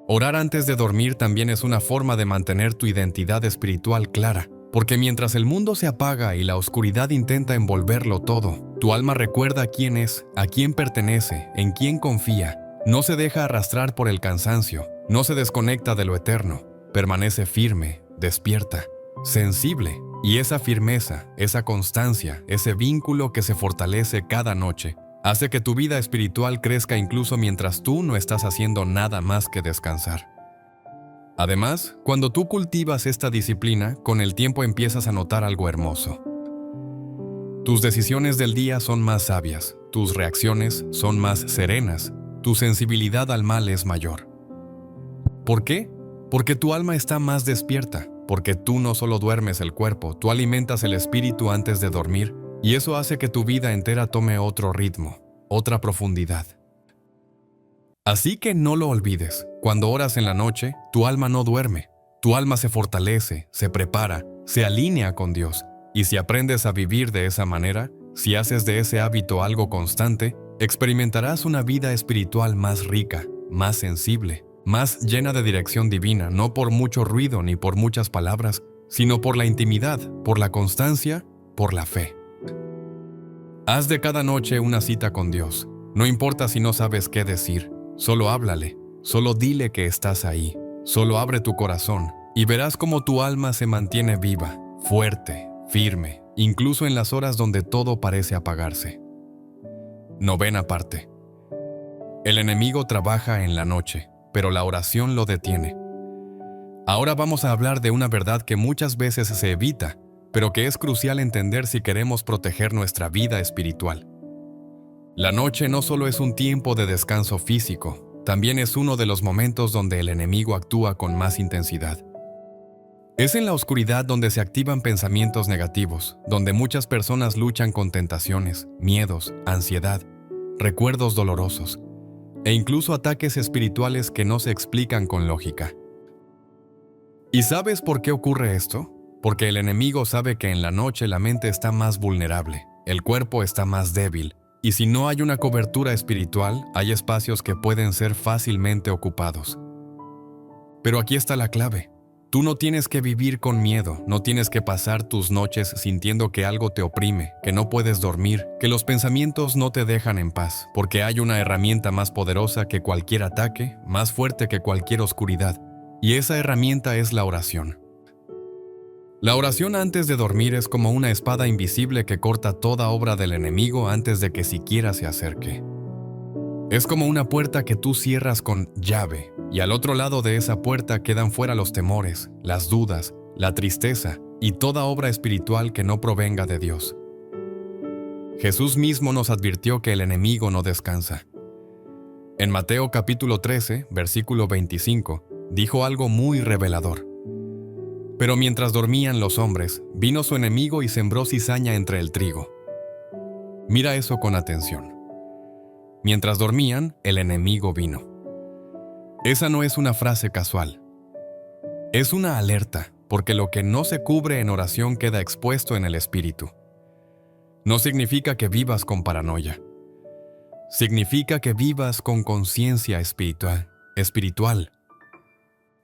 Speaker 1: Orar antes de dormir también es una forma de mantener tu identidad espiritual clara, porque mientras el mundo se apaga y la oscuridad intenta envolverlo todo, tu alma recuerda quién es, a quién pertenece, en quién confía, no se deja arrastrar por el cansancio, no se desconecta de lo eterno, permanece firme, despierta, sensible. Y esa firmeza, esa constancia, ese vínculo que se fortalece cada noche, hace que tu vida espiritual crezca incluso mientras tú no estás haciendo nada más que descansar. Además, cuando tú cultivas esta disciplina, con el tiempo empiezas a notar algo hermoso. Tus decisiones del día son más sabias, tus reacciones son más serenas, tu sensibilidad al mal es mayor. ¿Por qué? Porque tu alma está más despierta. Porque tú no solo duermes el cuerpo, tú alimentas el espíritu antes de dormir, y eso hace que tu vida entera tome otro ritmo, otra profundidad. Así que no lo olvides, cuando oras en la noche, tu alma no duerme, tu alma se fortalece, se prepara, se alinea con Dios, y si aprendes a vivir de esa manera, si haces de ese hábito algo constante, experimentarás una vida espiritual más rica, más sensible, más llena de dirección divina, no por mucho ruido ni por muchas palabras, sino por la intimidad, por la constancia, por la fe. Haz de cada noche una cita con Dios. No importa si no sabes qué decir, solo háblale, Solo dile que estás ahí. Solo abre tu corazón y verás cómo tu alma se mantiene viva, fuerte, firme, incluso en las horas donde todo parece apagarse. Novena parte. El enemigo trabaja en la noche, pero la oración lo detiene. Ahora vamos a hablar de una verdad que muchas veces se evita, pero que es crucial entender si queremos proteger nuestra vida espiritual. La noche no solo es un tiempo de descanso físico, también es uno de los momentos donde el enemigo actúa con más intensidad. Es en la oscuridad donde se activan pensamientos negativos, donde muchas personas luchan con tentaciones, miedos, ansiedad, recuerdos dolorosos, e incluso ataques espirituales que no se explican con lógica. ¿Y sabes por qué ocurre esto? Porque el enemigo sabe que en la noche la mente está más vulnerable, el cuerpo está más débil, y si no hay una cobertura espiritual, hay espacios que pueden ser fácilmente ocupados. Pero aquí está la clave. Tú no tienes que vivir con miedo, no tienes que pasar tus noches sintiendo que algo te oprime, que no puedes dormir, que los pensamientos no te dejan en paz, porque hay una herramienta más poderosa que cualquier ataque, más fuerte que cualquier oscuridad, y esa herramienta es la oración. La oración antes de dormir es como una espada invisible que corta toda obra del enemigo antes de que siquiera se acerque. Es como una puerta que tú cierras con llave, y al otro lado de esa puerta quedan fuera los temores, las dudas, la tristeza y toda obra espiritual que no provenga de Dios. Jesús mismo nos advirtió que el enemigo no descansa. En Mateo capítulo 13, versículo 25, dijo algo muy revelador. Pero mientras dormían los hombres, vino su enemigo y sembró cizaña entre el trigo. Mira eso con atención. Mientras dormían, el enemigo vino. Esa no es una frase casual. Es una alerta, porque lo que no se cubre en oración queda expuesto en el espíritu. No significa que vivas con paranoia. Significa que vivas con conciencia espiritual.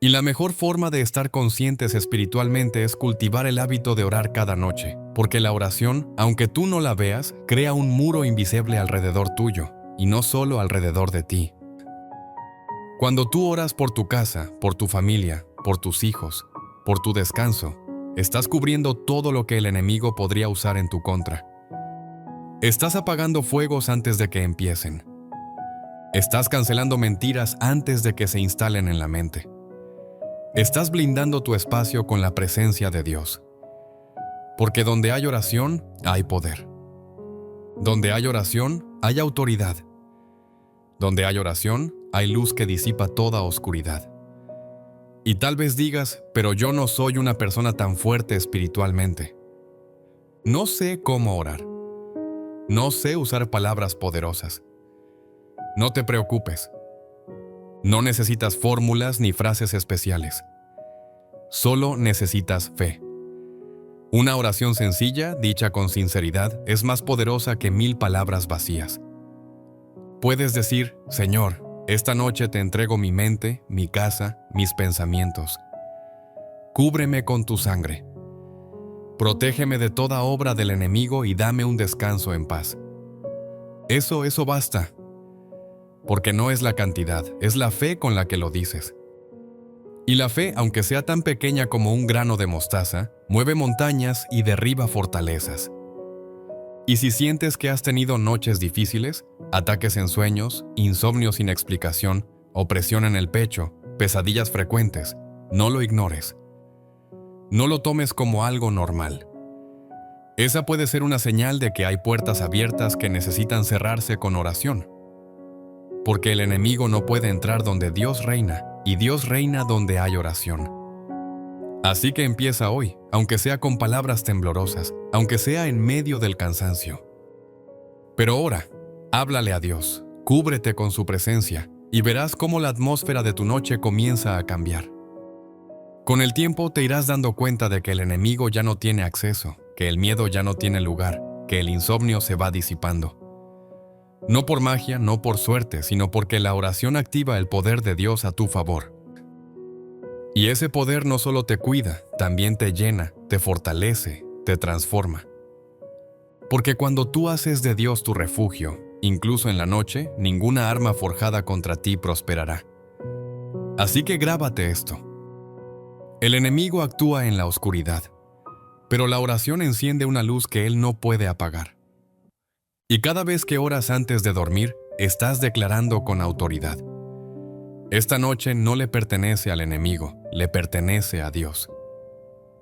Speaker 1: Y la mejor forma de estar conscientes espiritualmente es cultivar el hábito de orar cada noche, porque la oración, aunque tú no la veas, crea un muro invisible alrededor tuyo, y no solo alrededor de ti. Cuando tú oras por tu casa, por tu familia, por tus hijos, por tu descanso, estás cubriendo todo lo que el enemigo podría usar en tu contra. Estás apagando fuegos antes de que empiecen. Estás cancelando mentiras antes de que se instalen en la mente. Estás blindando tu espacio con la presencia de Dios. Porque donde hay oración, hay poder. Donde hay oración, hay autoridad. Donde hay oración, hay luz que disipa toda oscuridad. Y tal vez digas, pero yo no soy una persona tan fuerte espiritualmente. No sé cómo orar. No sé usar palabras poderosas. No te preocupes. No necesitas fórmulas ni frases especiales. Solo necesitas fe. Una oración sencilla, dicha con sinceridad, es más poderosa que 1000 palabras vacías. Puedes decir, Señor, esta noche te entrego mi mente, mi casa, mis pensamientos. Cúbreme con tu sangre. Protégeme de toda obra del enemigo y dame un descanso en paz. Eso basta. Porque no es la cantidad, es la fe con la que lo dices. Y la fe, aunque sea tan pequeña como un grano de mostaza, mueve montañas y derriba fortalezas. Y si sientes que has tenido noches difíciles, ataques en sueños, insomnio sin explicación, opresión en el pecho, pesadillas frecuentes, no lo ignores. No lo tomes como algo normal. Esa puede ser una señal de que hay puertas abiertas que necesitan cerrarse con oración. Porque el enemigo no puede entrar donde Dios reina, y Dios reina donde hay oración. Así que empieza hoy, aunque sea con palabras temblorosas, aunque sea en medio del cansancio. Pero ora, háblale a Dios, cúbrete con su presencia, y verás cómo la atmósfera de tu noche comienza a cambiar. Con el tiempo te irás dando cuenta de que el enemigo ya no tiene acceso, que el miedo ya no tiene lugar, que el insomnio se va disipando. No por magia, no por suerte, sino porque la oración activa el poder de Dios a tu favor. Y ese poder no solo te cuida, también te llena, te fortalece, te transforma. Porque cuando tú haces de Dios tu refugio, incluso en la noche, ninguna arma forjada contra ti prosperará. Así que grábate esto. El enemigo actúa en la oscuridad, pero la oración enciende una luz que él no puede apagar. Y cada vez que oras antes de dormir, estás declarando con autoridad: esta noche no le pertenece al enemigo, le pertenece a Dios.